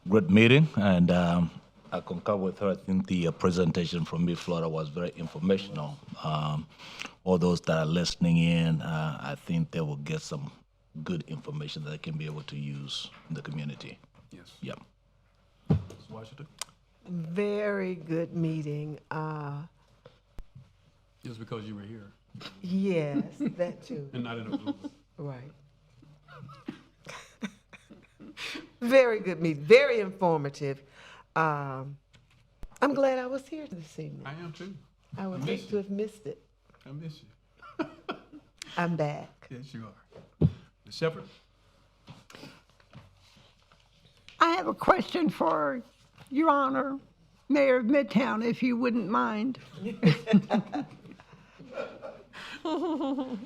Good meeting, and I concur with her. I think the presentation from Miss Florida was very informational. All those that are listening in, I think they will get some good information that they can be able to use in the community. Yes. Yep. Ms. Washington? Very good meeting. Just because you were here. Yes, that too. And not in a blue. Right. Very good meeting, very informative. I'm glad I was here this evening. I am too. I would hate to have missed it. I miss you. I'm back. Yes, you are. Ms. Shepherd? I have a question for Your Honor, Mayor of Midtown, if you wouldn't mind. Yes,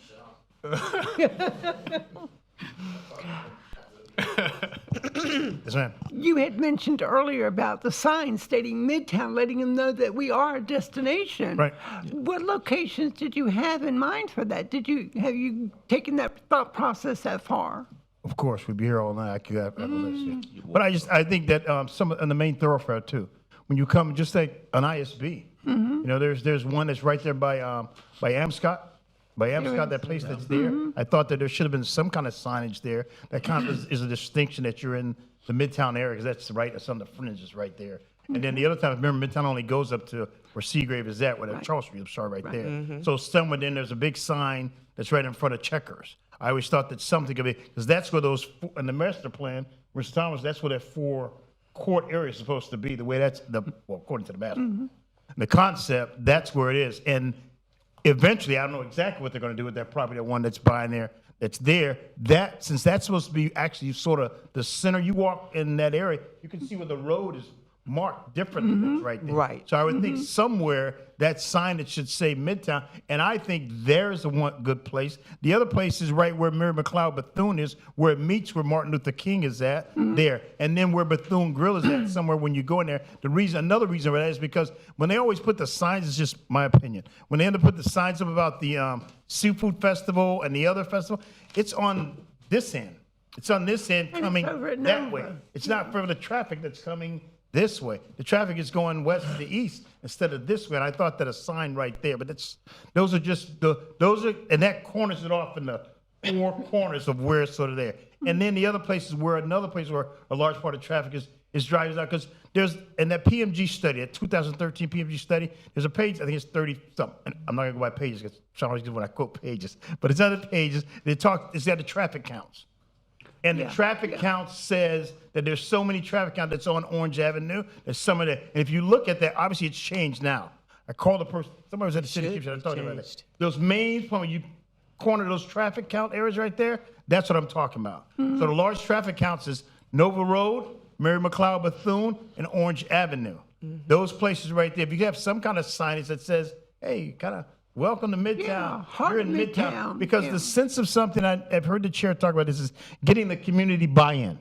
ma'am. You had mentioned earlier about the sign stating Midtown, letting them know that we are a destination. Right. What locations did you have in mind for that? Have you taken that thought process that far? Of course, we'd be here all night. I could have a list here. But I think that some on the main thoroughfare too. When you come, just like an ISB, you know, there's one that's right there by Amscott. By Amscott, that place that's there. I thought that there should have been some kind of signage there that kind of is a distinction that you're in the Midtown area, because that's right, it's on the fringes right there. And then the other time, remember, Midtown only goes up to where Seagrave is at, where that Charles Street, I'm sorry, right there. So somewhere then there's a big sign that's right in front of Checkers. I always thought that something could be, because that's where those, in the master plan, Mr. Thomas, that's where that 4 court area is supposed to be, the way that's, well, according to the master. The concept, that's where it is. And eventually, I don't know exactly what they're going to do with that property, that one that's buying there, that's there. That, since that's supposed to be actually sort of the center, you walk in that area, you can see where the road is marked differently right there. Right. So I would think somewhere that sign that should say Midtown, and I think there's a one good place. The other place is right where Mary McLeod Bethune is, where it meets where Martin Luther King is at, there. And then where Bethune Grill is at, somewhere when you go in there. Another reason for that is because when they always put the signs, it's just my opinion, when they end up putting the signs up about the Seafood Festival and the other festival, it's on this end. It's on this end coming that way. It's not for the traffic that's coming this way. The traffic is going west to east instead of this way. And I thought that a sign right there, but those are, and that corners it off in the 4 corners of where it's sort of there. And then the other places where, another place where a large part of traffic is driving out, because there's, in that PMG study, that 2013 PMG study, there's a page, I think it's 30 something. And I'm not gonna go by pages, because I'm always good when I quote pages, but it's other pages, it's got the traffic counts. And the traffic count says that there's so many traffic count that's on Orange Avenue. There's some of that. And if you look at that, obviously it's changed now. I called the person, somebody was at the city commission, I talked about that. Those main, when you corner those traffic count areas right there, that's what I'm talking about. So the large traffic counts is Nova Road, Mary McLeod Bethune, and Orange Avenue. Those places right there. If you have some kind of signage that says, hey, kind of, welcome to Midtown. You're in Midtown. Because the sense of something, I've heard the chair talk about this, is getting the community buy-in.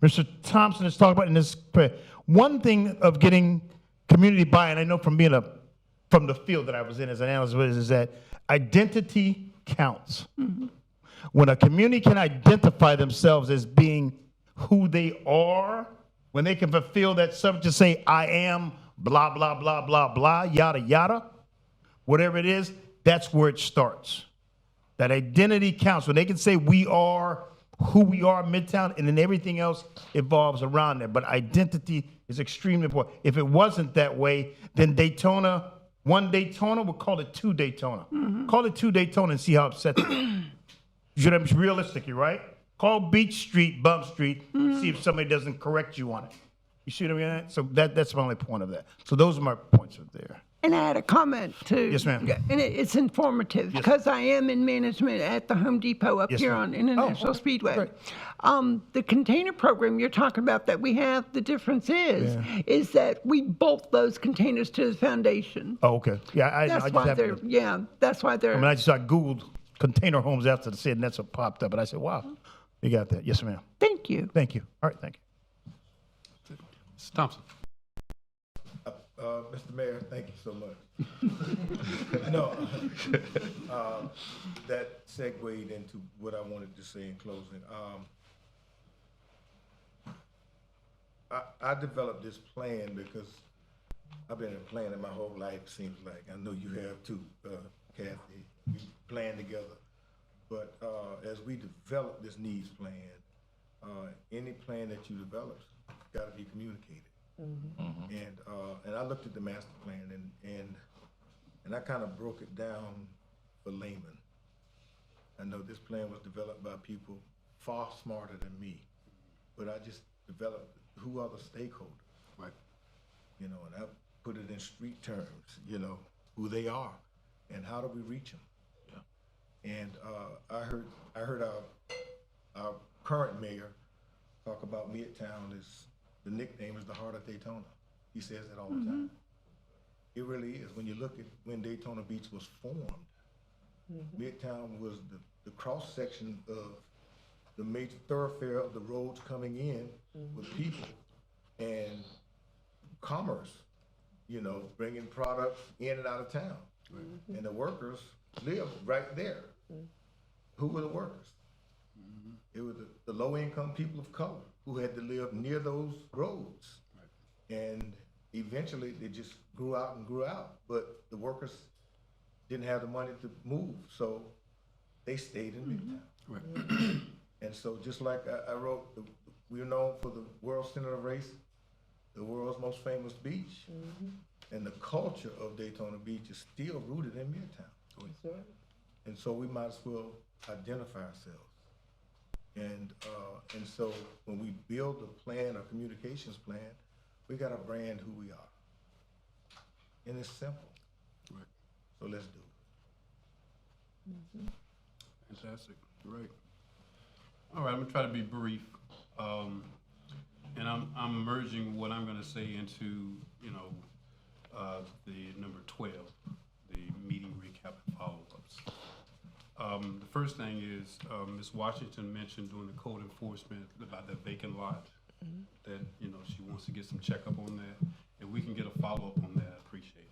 Mr. Thompson has talked about in this, one thing of getting community buy-in, I know from being from the field that I was in as an analyst, is that identity counts. When a community can identify themselves as being who they are, when they can fulfill that subject to say, I am blah, blah, blah, blah, blah, yada, yada, whatever it is, that's where it starts. That identity counts. When they can say we are who we are, Midtown, and then everything else evolves around there. But identity is extremely important. If it wasn't that way, then Daytona, one Daytona, we'll call it 2 Daytona. Call it 2 Daytona and see how upset they are. You should have realistically, right? Call Beach Street, Bump Street, see if somebody doesn't correct you on it. You see what I mean? So that's my only point of that. So those are my points up there. And I had a comment too. Yes, ma'am. And it's informative because I am in management at the Home Depot up here on International Speedway. The container program you're talking about that we have, the difference is that we bolt those containers to the foundation. Oh, okay. Yeah, that's why they're. That's why they're. I mean, I Googled container homes after the said, and that's what popped up, and I said, wow, you got that. Yes, ma'am. Thank you. Thank you. All right, thank you. Mr. Thompson. Mr. Mayor, thank you so much. No, that segued into what I wanted to say in closing. I developed this plan because I've been planning my whole life, seems like. I know you have too, Kathy. We plan together. But as we develop this needs plan, any plan that you develop got to be communicated. And I looked at the master plan and I kind of broke it down for laymen. I know this plan was developed by people far smarter than me, but I just developed who are the stakeholders, right? You know, and I put it in street terms, you know, who they are and how do we reach them. Yeah. And I heard our current mayor talk about Midtown as the nickname is the heart of Daytona. He says that all the time. It really is. When you look at when Daytona Beach was formed, Midtown was the cross-section of the major thoroughfare of the roads coming in with people and commerce, you know, bringing products in and out of town. And the workers lived right there. Who were the workers? It was the low-income people of color who had to live near those roads. And eventually they just grew out and grew out, but the workers didn't have the money to move, so they stayed in Midtown. And so just like I wrote, we're known for the world center of race, the world's most famous beach. And the culture of Daytona Beach is still rooted in Midtown. And so we might as well identify ourselves. And so when we build a plan, a communications plan, we gotta brand who we are. And it's simple. So let's do it. Fantastic, great. All right, I'm gonna try to be brief. And I'm merging what I'm gonna say into, you know, the number 12, the meeting recap and follow-ups. The first thing is, Ms. Washington mentioned during the code enforcement about that vacant lot, that, you know, she wants to get some checkup on that. If we can get a follow-up on that, I appreciate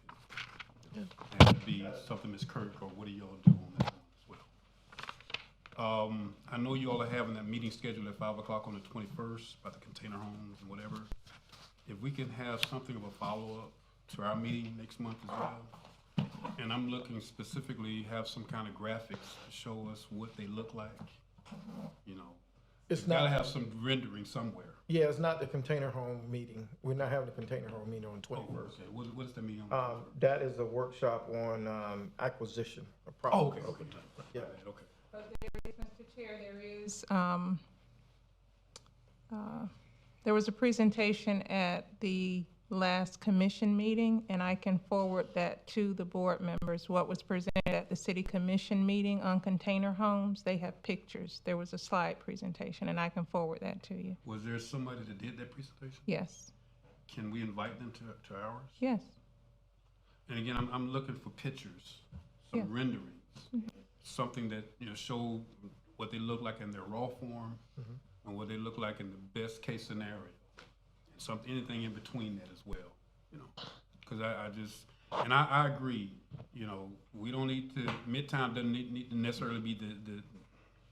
it. And it'd be something Ms. Kirk, or what do y'all do on that one as well? I know you all are having that meeting scheduled at 5 o'clock on the 21st about the container homes and whatever. If we can have something of a follow-up to our meeting next month as well. And I'm looking specifically, have some kind of graphics to show us what they look like. You know, It's we've gotta not- have some rendering somewhere. Yeah, it's not the container home meeting. We're not having the container home meeting on 21st. Okay, what is the meeting on? That is a workshop on acquisition of Oh, property. okay. Yeah. Okay. But there is, Mr. Chair, there was a presentation at the last commission meeting, and I can forward that to the board members. What was presented at the city commission meeting on container homes, they have pictures. There was a slide presentation, and I can forward that to you. Was there somebody that did that presentation? Yes, Can we invite them to ours? yes. And again, I'm looking for pictures, some Yeah. renderings, something that, you know, show what they look like in their raw form and what they look like in the best case scenario. And something, anything in between that as well, you know, because I just, and I agree, you know, we don't need to, Midtown doesn't need to necessarily be the,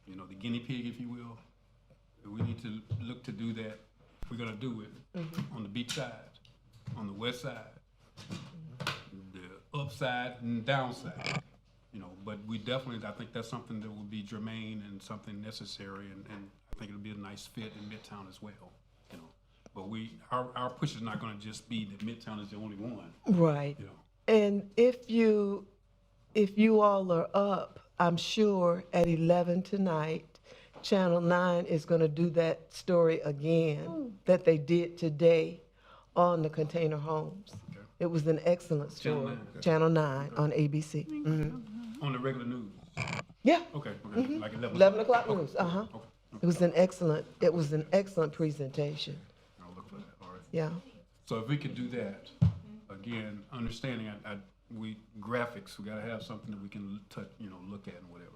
you know, the guinea pig, if you will. We need to look to do that. We're gonna do it on the beach side, on the west side, the upside and downside, you know, but we definitely, I think that's something that will be germane and something necessary, and I think it'll be a nice fit in Midtown as well, you know. But our push is not gonna just be that Midtown is the only one. Right. You know. And if you all are up, I'm sure at 11 tonight, Channel 9 is going to do that story again that they did today on the container homes. It was an excellent story. Channel 9 on ABC. On the regular news? Yeah. Okay, like 11. 11 o'clock Okay. news, It was an excellent presentation. I'll look for that, all right. Yeah. So if we could do that, again, understanding, we graphics, we gotta have something that we can touch, you know, look at and whatever.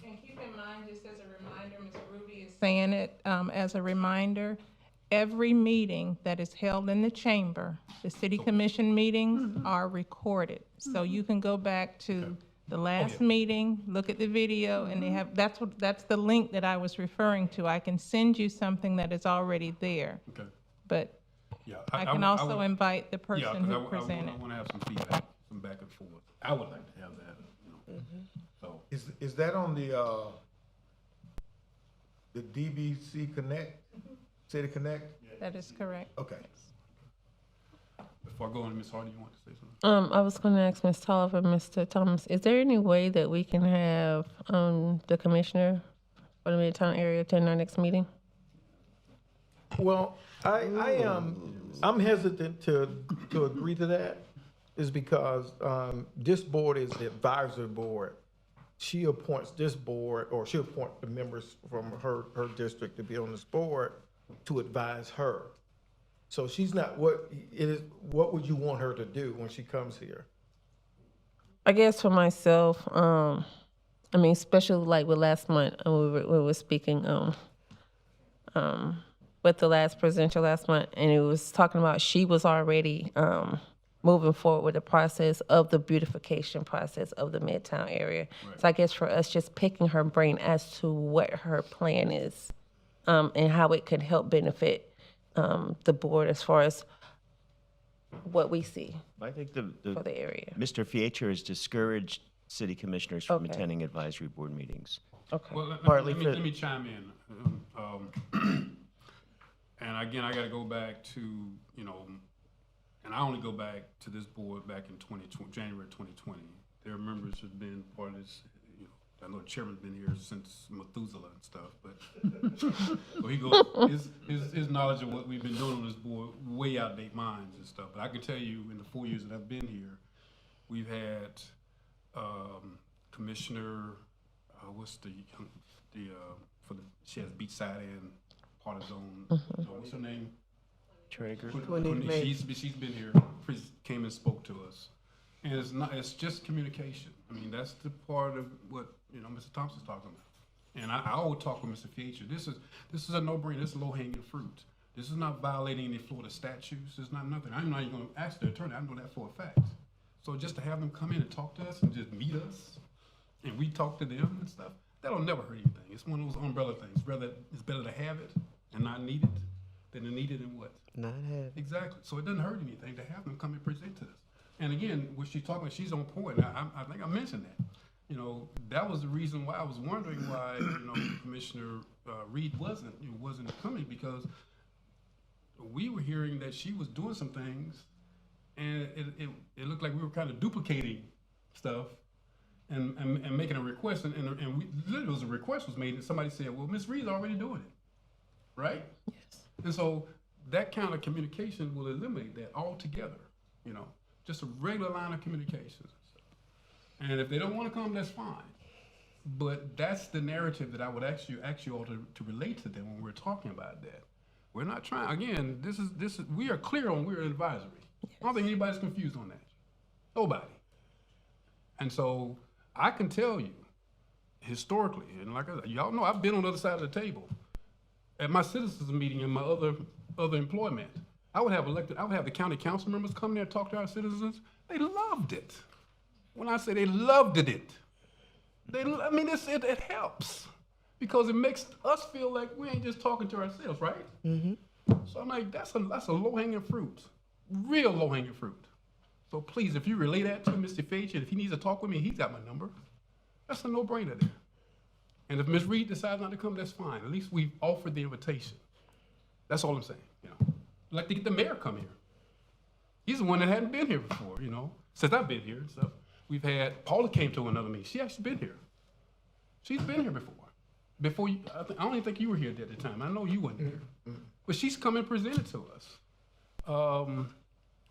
And keep in mind, just as a reminder, Ms. Ruby is saying it as a reminder, every meeting that is held in the chamber, the city commission meetings are recorded. So you can go back to the last meeting, look at the video, and they have, that's the link that I was referring to. I can send you something that is already there. Okay. But Yeah, I can also invite the person 'cause who I presented. wanna have some feedback, some back and forth. I would like to have that, you know. So, Is that on the DBC Connect, City Connect? That is correct. Okay. before I go on, Ms. Hardy, you want to say something? I was going to ask Ms. Tolliver, Mr. Thomas, is there any way that we can have the commissioner for the Midtown area attend our next meeting? Well, I'm hesitant to agree to that, is because this board is the advisory board. She appoints this board, or she appoint the members from her district to be on this board to advise her. So she's not, what would you want her to do when she comes here? I guess for myself, I mean, especially like with last month, we were speaking with the last presenter last month, and it was talking about she was already moving forward with the process of the beautification process of the Midtown area. Right. So I guess for us, just picking her brain as to what her plan is and how it could help benefit the board as far as what we see. I think for the area. Mr. Fietcher has discouraged city commissioners from attending advisory board meetings. Okay. Well, Partly let me chime in. And again, I got to go back to, you know, and I only go back to this board back in January 2020. Their members have been part of this. You know, I know the chairman's been here since Methuselah and stuff, but so he goes, his knowledge of what we've been doing on this board way outdate minds and stuff. But I can tell you, in the 4 years that I've been here, we've had Commissioner, she has Beachside and part of zone. What's her name? Traeger. She's been here, came and spoke to us, and it's just communication. I mean, that's the part of what, you know, Mr. Thompson's talking about. And I always talk with Mr. Fietcher. This is a no-brainer. This is low-hanging fruit. This is not violating any Florida statutes. It's not nothing. I'm not even going to ask the attorney. I know that for a fact. So just to have them come in and talk to us and just meet us, and we talk to them and stuff, that'll never hurt anything. It's one of those umbrella things. It's better to have it and not need it than to need it and what? Not have it. Exactly. So it doesn't hurt anything to have them come and present to us. And again, what she's talking about, she's on point. I think I mentioned that. You know, that was the reason why I was wondering why, you know, Commissioner Reed wasn't coming, because we were hearing that she was doing some things, and it looked like we were kind of duplicating stuff and making a request, and we literally was a request was made, and somebody said, well, Ms. Reed's already doing it, right? Yes. And so that kind of communication will eliminate that altogether, you know, just a regular line of communications. And if they don't want to come, that's fine. But that's the narrative that I would ask you all to relate to them when we're talking about that. We're not trying, again, this is we are clear on we're advisory. Yes. I don't think anybody's confused on that. Nobody. And so I can tell you, historically, and like I said, y'all know I've been on the other side of the table. At my citizens meeting and my other employment, I would have the county council members come there and talk to our citizens. They loved it. When I say they loved it, it helps, because it makes us feel like we ain't just talking to ourselves, right? Mm-hmm. So I'm like, that's a low-hanging fruit, real low-hanging fruit. So please, if you relay that to Mr. Fietcher, if he needs to talk with me, he's got my number. That's a no-brainer there. And if Ms. Reed decides not to come, that's fine. At least we've offered the invitation. That's all I'm saying. You know, I'd like to get the mayor come here. He's the one that hadn't been here before, you know, since I've been here and stuff. We've had, Paula came to another meeting. She actually been here. She's been here before. I don't even think you were here at the time. I know you weren't here. But she's come and presented to us.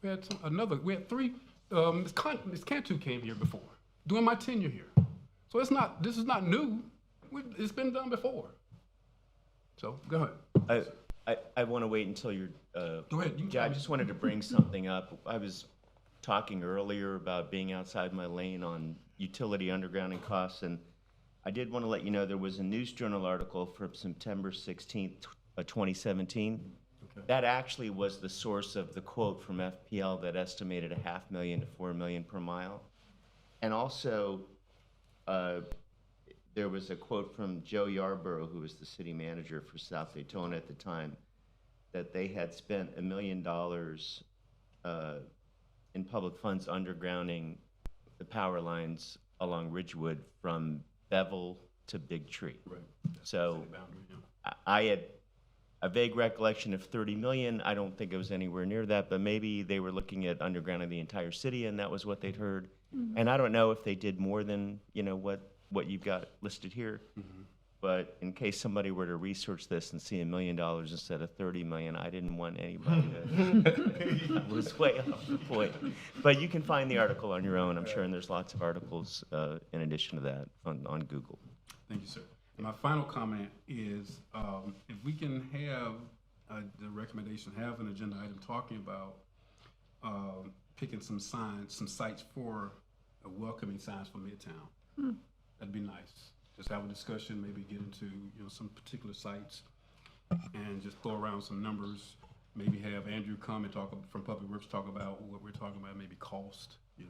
We had three, Ms. Cantu came here before, during my tenure here. So this is not new. It's been done before. So, go ahead. I want to wait until you're, go ahead. I just wanted to bring something up. I was talking earlier about being outside my lane on utility undergrounding costs, and I did want to let you know there was a News Journal article from September 16th, 2017. Okay. That actually was the source of the quote from FPL that estimated $500,000 to $4 million per mile. And also, there was a quote from Joe Yarborough, who was the city manager for South Daytona at the time, that they had spent $1 million in public funds undergrounding the power lines along Ridgewood from Bevel to Big Tree. Right. So I had a vague recollection of 30 million. I don't think it was anywhere near that, but maybe they were looking at undergrounding the entire city, and that was what they'd heard. Mm-hmm. And I don't know if they did more than, you know, what you've got listed here. Mm-hmm. But in case somebody were to research this and see $1 million instead of 30 million, I didn't want anybody to was way off the point. But you can find the article on your own, I'm sure, and there's lots of articles in addition to that on Google. Thank you, sir. My final comment is, if we can have the recommendation, have an agenda item talking about picking some sites for welcoming signs for Midtown. That'd be nice. Just have a discussion, maybe get into, some particular sites and just throw around some numbers. Maybe have Andrew come and from Public Works, talk about what we're talking about, maybe cost, be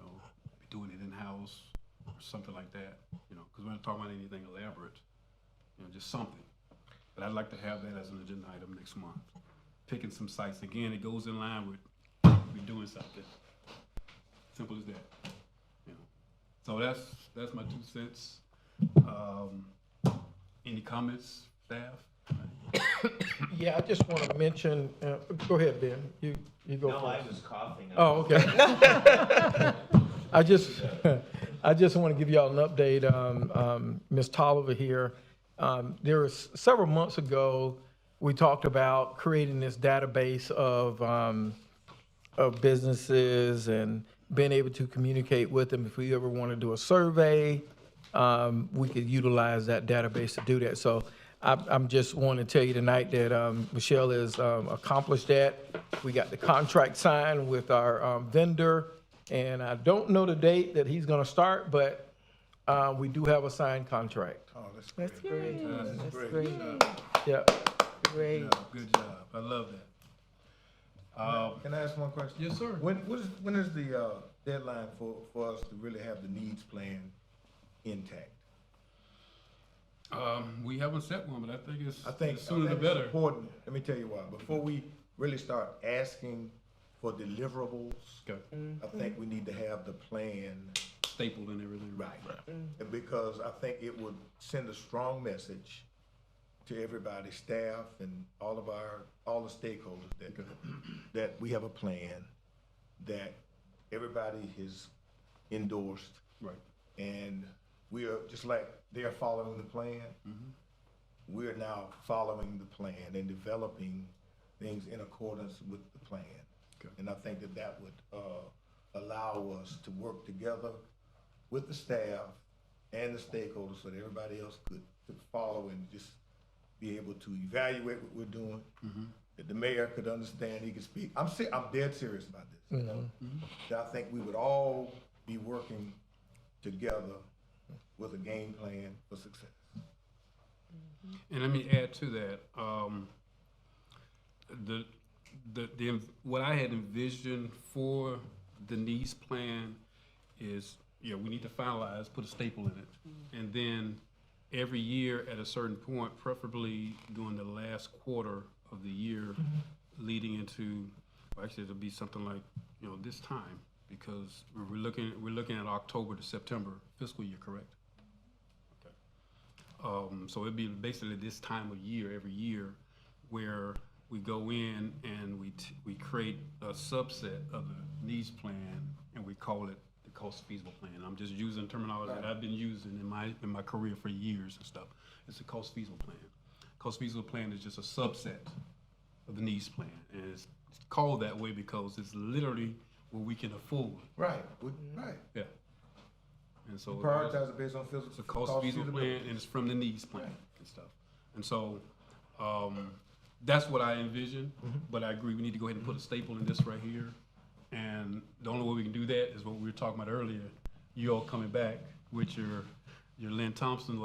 doing it in-house or something like that, because we're not talking about anything elaborate, just something. But I'd like to have that as an agenda item next month. Picking some sites. Again, it goes in line with we doing something. Simple as that. So that's my 2 cents. Any comments, staff? Yeah, I just want to mention, go ahead, Ben, you go No, first. I was coughing. Oh, okay. I just want to give y'all an update. Ms. Tolliver here. There was several months ago, we talked about creating this database of businesses and being able to communicate with them. If we ever want to do a survey, we could utilize that database to do that. So I'm just wanting to tell you tonight that Michelle has accomplished that. We got the contract signed with our vendor, and I don't know the date that he's going to start, but we do have a signed contract. Oh, that's That's great. That's That's great. great. Yeah. Great. Good job. I love that. Can I ask one question? Yes, sir. When is the deadline for us to really have the needs plan intact? We haven't set one, but I think I think the sooner the it's better. important. Let me tell you why. Before we really start asking for deliverables, Okay. I think we need to have the plan Stapled and everything. right. And because I think it would send a strong message to everybody, staff and all the stakeholders that we have a plan that everybody has endorsed. Right. And we are, just like they're following the plan, we're now following the plan and developing things in accordance with the plan. Okay. And I think that would allow us to work together with the staff and the stakeholders so that everybody else could follow and just be able to evaluate what we're doing. That the mayor could understand, he could speak. I'm dead serious about this. That I think we would all be working together with a game plan for success. And let me add to that. What I had envisioned for the needs plan is, we need to finalize, put a staple in it, and then every year at a certain point, preferably during the last quarter of the year, leading into, actually it'll be something like, this time, because we're looking at October to September fiscal year, correct? Okay. So it'd be basically this time of year every year where we go in and we create a subset of the needs plan and we call it the cost feasible plan. I'm just using terminology that I've been using in my career for years and stuff. It's a cost feasible plan. Cost feasible plan is just a subset of the needs plan, and it's called that way because it's literally what we can afford. Right. Right. Yeah. And so We prioritize it based on physical. it's a cost feasible plan, and it's from the needs plan and stuff. And so that's what I envision. But I agree, we need to go ahead and put a staple in this right here. And the only way we can do that is what we were talking about earlier. You all coming back with your Lynn Thompson,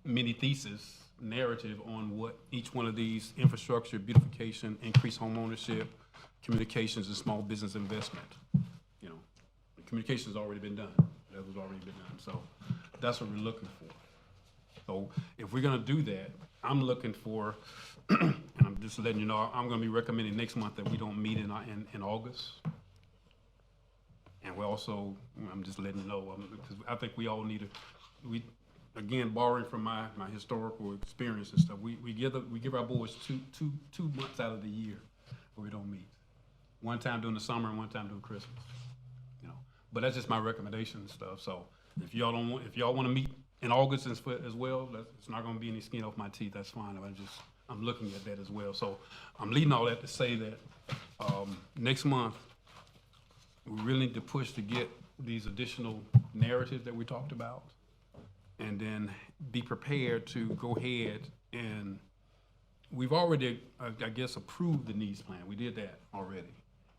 mini thesis narrative on what each one of these infrastructure, beautification, increased home ownership, communications, and small business investment. The communication's already been done. That was already been done. So that's what we're looking for. So if we're gonna do that, I'm looking for, and I'm just letting you know, I'm gonna be recommending next month that we don't meet in August. And we also, I'm just letting you know, because I think we all need again, borrowing from my historical experience and stuff, we give our boards two months out of the year where we don't meet. One time during the summer and one time during Christmas. But that's just my recommendation and stuff. So if y'all want to meet in August as well, it's not going to be any skin off my teeth. That's fine. I'm looking at that as well. So I'm leading all that to say that next month we really need to push to get these additional narratives that we talked about, and then be prepared to go ahead and we've already, I guess, approved the needs plan. We did that already.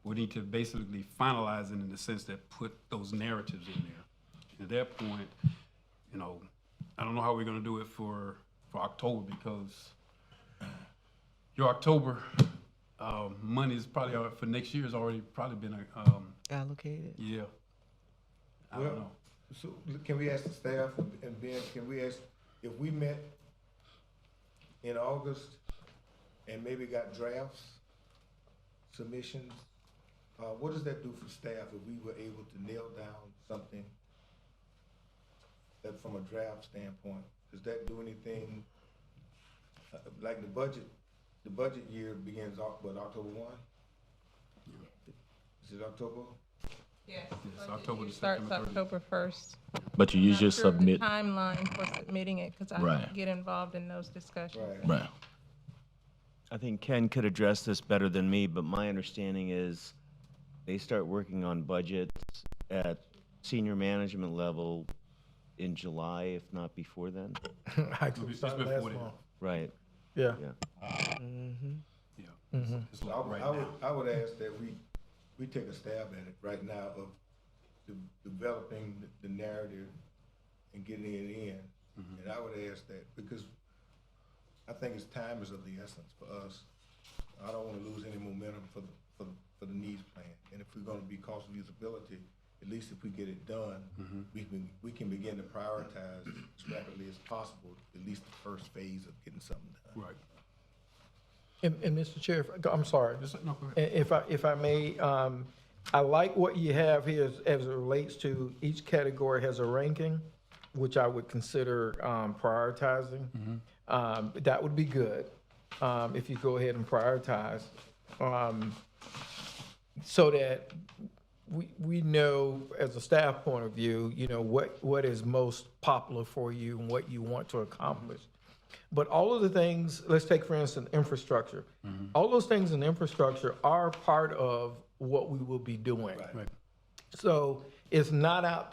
we need to basically finalize it in the sense that put those narratives in there. And at that point, you know, I don't know how we're gonna do it for October, because your October money is probably, for next year, has already probably been allocated. Yeah. I don't know. So can we ask the staff, and Ben, can we ask, if we met in August and maybe got drafts, submissions, what does that do for staff if we were able to nail down something that from a draft standpoint? Does that do anything, like the budget year begins, October 1? Is it October? Yes. Yes, October to Starts September 30th. October 1st. But you usually Not sure of the submit. timeline for submitting it, because I Right. don't get involved in those discussions. Right. I think Ken could address this better than me, but my understanding is they start working on budgets at senior management level in July, if not before then. Actually, It's started before last then. month. Right. Yeah. Yeah. It's So right I would, now. I would ask that we take a stab at it right now of developing the narrative and getting it in. And I would ask that, because I think time is of the essence for us. I don't wanna lose any momentum for the needs plan. And if we're gonna be cost usability, at least if we get it done, we can begin to prioritize as rapidly as possible, at least the first phase of getting something done. Right. And Mr. Chair, I'm sorry, No, go ahead. if I may, I like what you have here as it relates to each category has a ranking, which I would consider prioritizing. That would be good, if you go ahead and prioritize, so that we know, as a staff point of view, you know, what is most popular for you and what you want to accomplish. But all of the things, let's take, for instance, infrastructure. All those things in infrastructure are part of what we will be doing. Right. So it's not out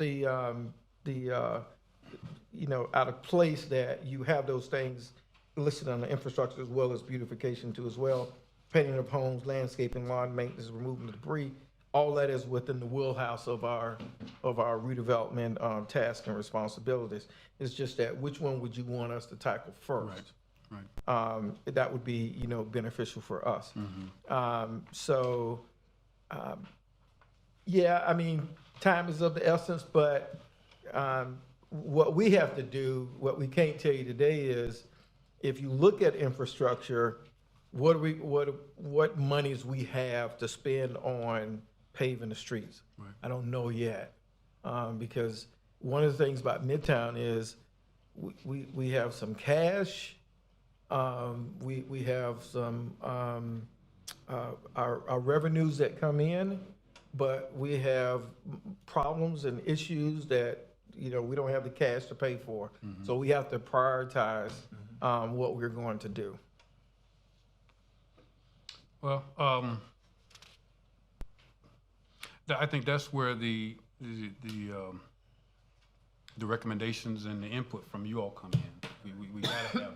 out of place that you have those things listed on the infrastructure, as well as beautification too, as well. Painting of homes, landscaping, lawn maintenance, removing debris. All that is within the wheelhouse of our redevelopment tasks and responsibilities. It's just that, which one would you want us to tackle first? Right. That would be, beneficial for us. Yeah, I mean, time is of the essence, but what we have to do, what we can't tell you today is, if you look at infrastructure, what monies we have to spend on paving the streets. Right. I don't know yet, because one of the things about Midtown is we have some cash, we have some our revenues that come in, but we have problems and issues that we don't have the cash to pay for. So we have to prioritize what we're going to do. Well, I think that's where the recommendations and the input from you all come in. We gotta have that.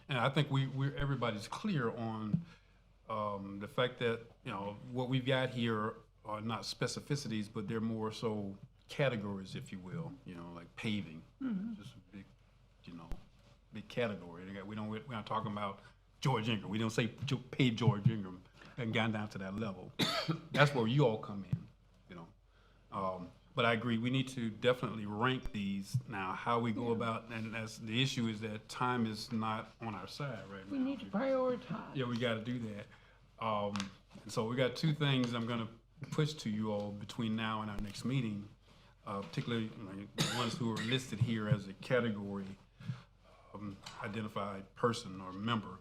And I think everybody's clear on the fact that what we've got here are not specificities, but they're more so categories, if you will. Like paving, just a big, big category. We're not talking about George Ingram. We don't say pave George Ingram and gone down to that level. That's where you all come in, But I agree, we need to definitely rank these. Now, how we go about, and that's the issue, is that time is not on our side right now. We need to prioritize. Yeah, we got to do that. And so we got two things I'm going to push to you all between now and our next meeting, particularly the ones who are listed here as a category identified person or member.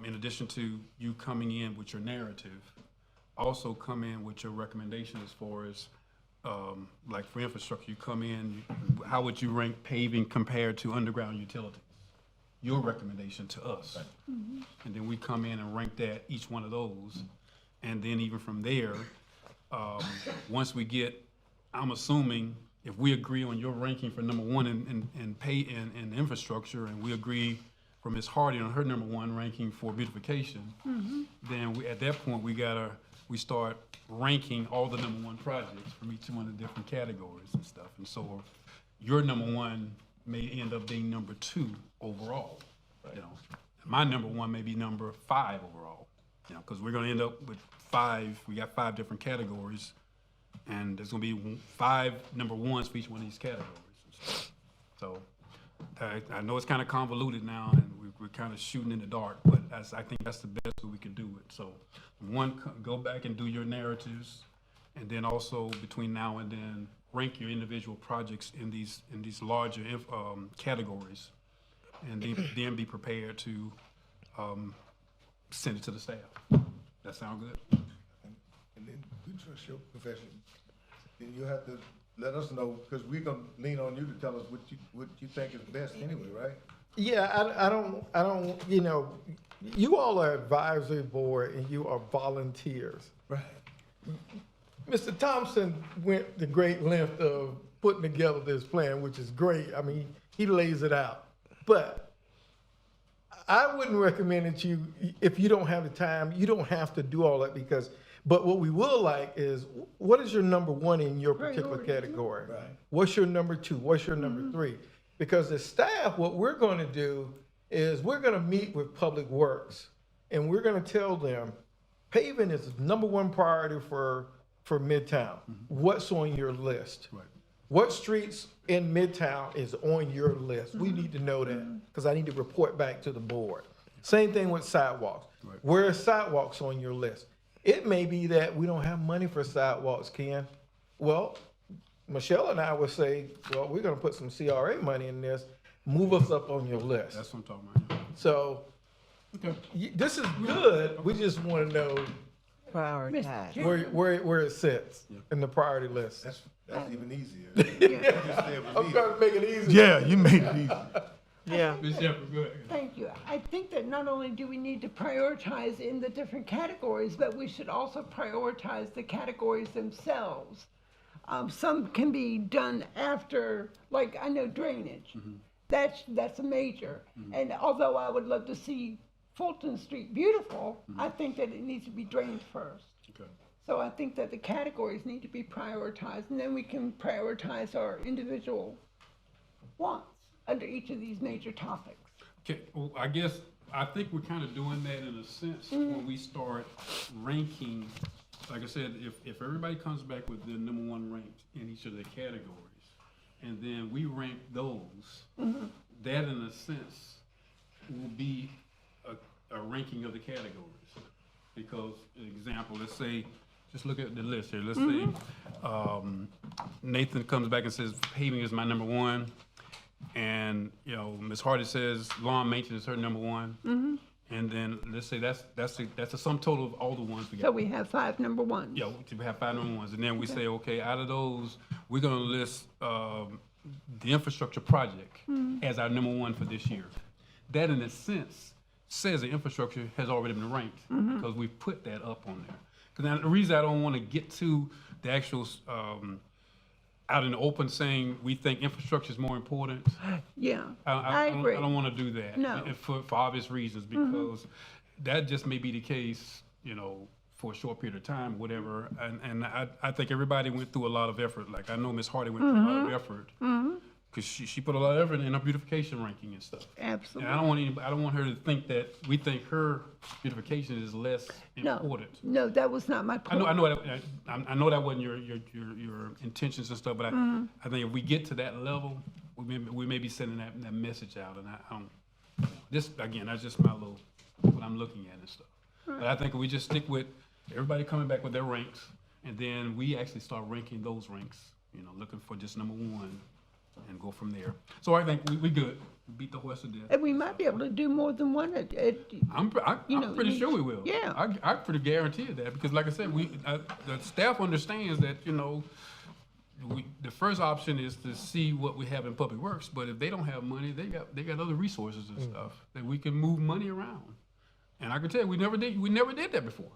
In addition to you coming in with your narrative, also come in with your recommendation as far as, like for infrastructure, you come in, how would you rank paving compared to underground utilities? Your recommendation to us. And then we come in and rank that, each one of those. And then even from there, once we get, I'm assuming, if we agree on your ranking for number one in infrastructure, and we agree for Ms. Hardy on her number one ranking for beautification, then at that point, we start ranking all the number one projects from each one of the different categories and stuff. And so your number one may end up being number two overall, you know. My number one may be number 5 overall, you know, because we're gonna end up with 5, we got 5 different categories, and there's gonna be 5 number ones for each one of these categories. So I know it's kind of convoluted now, and we're kind of shooting in the dark, but I think that's the best way we can do it. So one, go back and do your narratives, and then also between now and then, rank your individual projects in these larger categories, and then be prepared to send it to the staff. That sound good? And then we trust your profession. Then you have to let us know, because we're gonna lean on you to tell us what you think is best anyway, right? Yeah, I don't, you know, you all are advisory board and you are volunteers. Right. Mr. Thompson went the great length of putting together this plan, which is great. I mean, he lays it out. But I wouldn't recommend that you, if you don't have the time, you don't have to do all that but what we will like is, what is your number one in your particular category? Right. What's your number 2? What's your number 3? Because the staff, what we're going to do is we're going to meet with Public Works, and we're going to tell them paving is the number 1 priority for Midtown. What's on your list? Right. What streets in Midtown is on your list? We need to know that, because I need to report back to the board. Same thing with sidewalks. Right. Where are sidewalks on your list? It may be that we don't have money for sidewalks, Ken. Well, Michelle and I would say, well, we're gonna put some CRA money in this, move us up on your list. That's what I'm talking about. So, this is good, we just wanna know Prioritize. where it sits in the priority list. That's even easier. I'm trying to make it easy. Yeah, you made it easy. Yeah. Ms. Shepherd, go ahead. Thank you. I think that not only do we need to prioritize in the different categories, but we should also prioritize the categories themselves. Some can be done after, like I know drainage. That's a major. And although I would love to see Fulton Street beautiful, I think that it needs to be drained first. Okay. So I think that the categories need to be prioritized, and then we can prioritize our individual wants under each of these major topics. Okay, well, I think we're kind of doing that in a sense when we start ranking. Like I said, if everybody comes back with their number 1 ranked in each of their categories, and then we rank those, that in a sense will be a ranking of the categories. Because, example, let's say, just look at the list here. Let's say Nathan comes back and says paving is my number 1. And, you know, Ms. Hardy says lawn maintenance is her number 1. And then let's say that's a sum total of all the ones we got. So we have 5 number 1s. Yeah, we have 5 number 1s. And then we say, okay, out of those, we're gonna list the infrastructure project as our number 1 for this year. That in a sense says the infrastructure has already been ranked because we put that up on there. Because the reason I don't wanna get to the actual out in the open saying we think infrastructure is more important. Yeah, I agree. don't want to do that. No. For obvious reasons, because that just may be the case, you know, for a short period of time, whatever. And I think everybody went through a lot of effort. Like I know Ms. Hardy went through a lot of effort because she put a lot of effort in her beautification ranking and stuff. Absolutely. And I don't want her to think that we think her beautification is less important. No, that was not my point. I know that wasn't your intentions and stuff, but I think if we get to that level, we may be sending that message out. And I don't. This again, that's just my little what I'm looking at and stuff. But I think if we just stick with everybody coming back with their ranks, and then we actually start ranking those ranks. You know, looking for just number 1. And go from there. So I think we good. We beat the horse to death. And we might be able to do more than one. I'm pretty sure we will. Yeah. I pretty guarantee that because, like I said, the staff understands that the first option is to see what we have in Public Works. But if they don't have money, they got other resources and stuff that we can move money around. And I can tell you, we never did that before.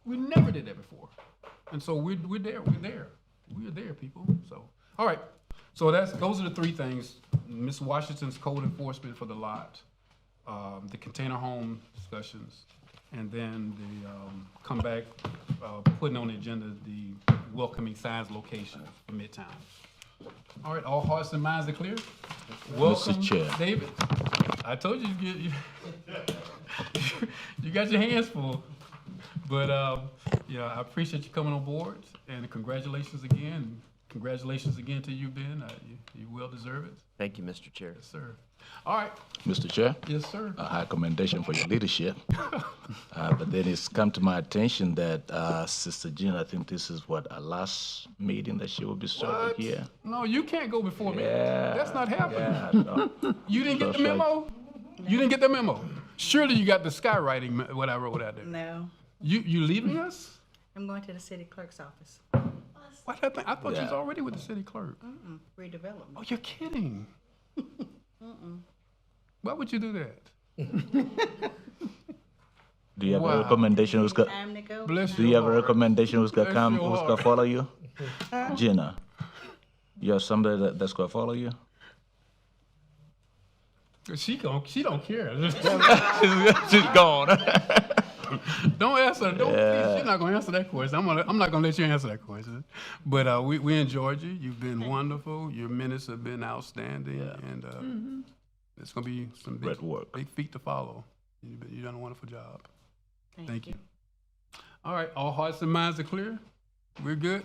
We never did that before. And so we're there. We're there, people. So all right. So those are the 3 things. Ms. Washington's code enforcement for the lot. the container home discussions, and then the, come back, putting on the agenda the welcoming signs location for Midtown. All right, all hearts and minds are clear? Welcome, Chair. David. I told you, you got your hands full. But, yeah, I appreciate you coming on board, and congratulations again. Congratulations again to you, Ben. You well deserve it. Thank you, Mr. Chair. Yes, sir. All right. Mr. Chair? Yes, sir. A high commendation for your leadership. But then it's come to my attention that Sister Jean, I think this is what, our last meeting that she will be serving What? here. No, you can't go before me. Yeah, That's not happening. yeah, no. You didn't get the So it's like- memo? You didn't get the memo? Surely you got the skywriting, what I wrote out there. No, You leaving us? I'm going to the city clerk's office. What happened? I thought you was Yeah. already with the city clerk. Redevelopment. Oh, you're kidding. Why would you do that? Do you have Wow. a recommendation who's got, Time to go. Bless do you your have a heart. recommendation who's gonna Bless come, your who's heart. gonna follow you? Gina, you have somebody that's gonna follow you? She don't care. She's gone. Don't answer. Don't. Yeah. Please, she's not gonna answer that question. I'm not gonna let you answer that question. But we enjoyed you. You've been wonderful. Your minutes have been outstanding, and it's gonna be some Great work. big feat to follow. You've done a wonderful job. Thank you. All right. All hearts and minds are clear. We're good.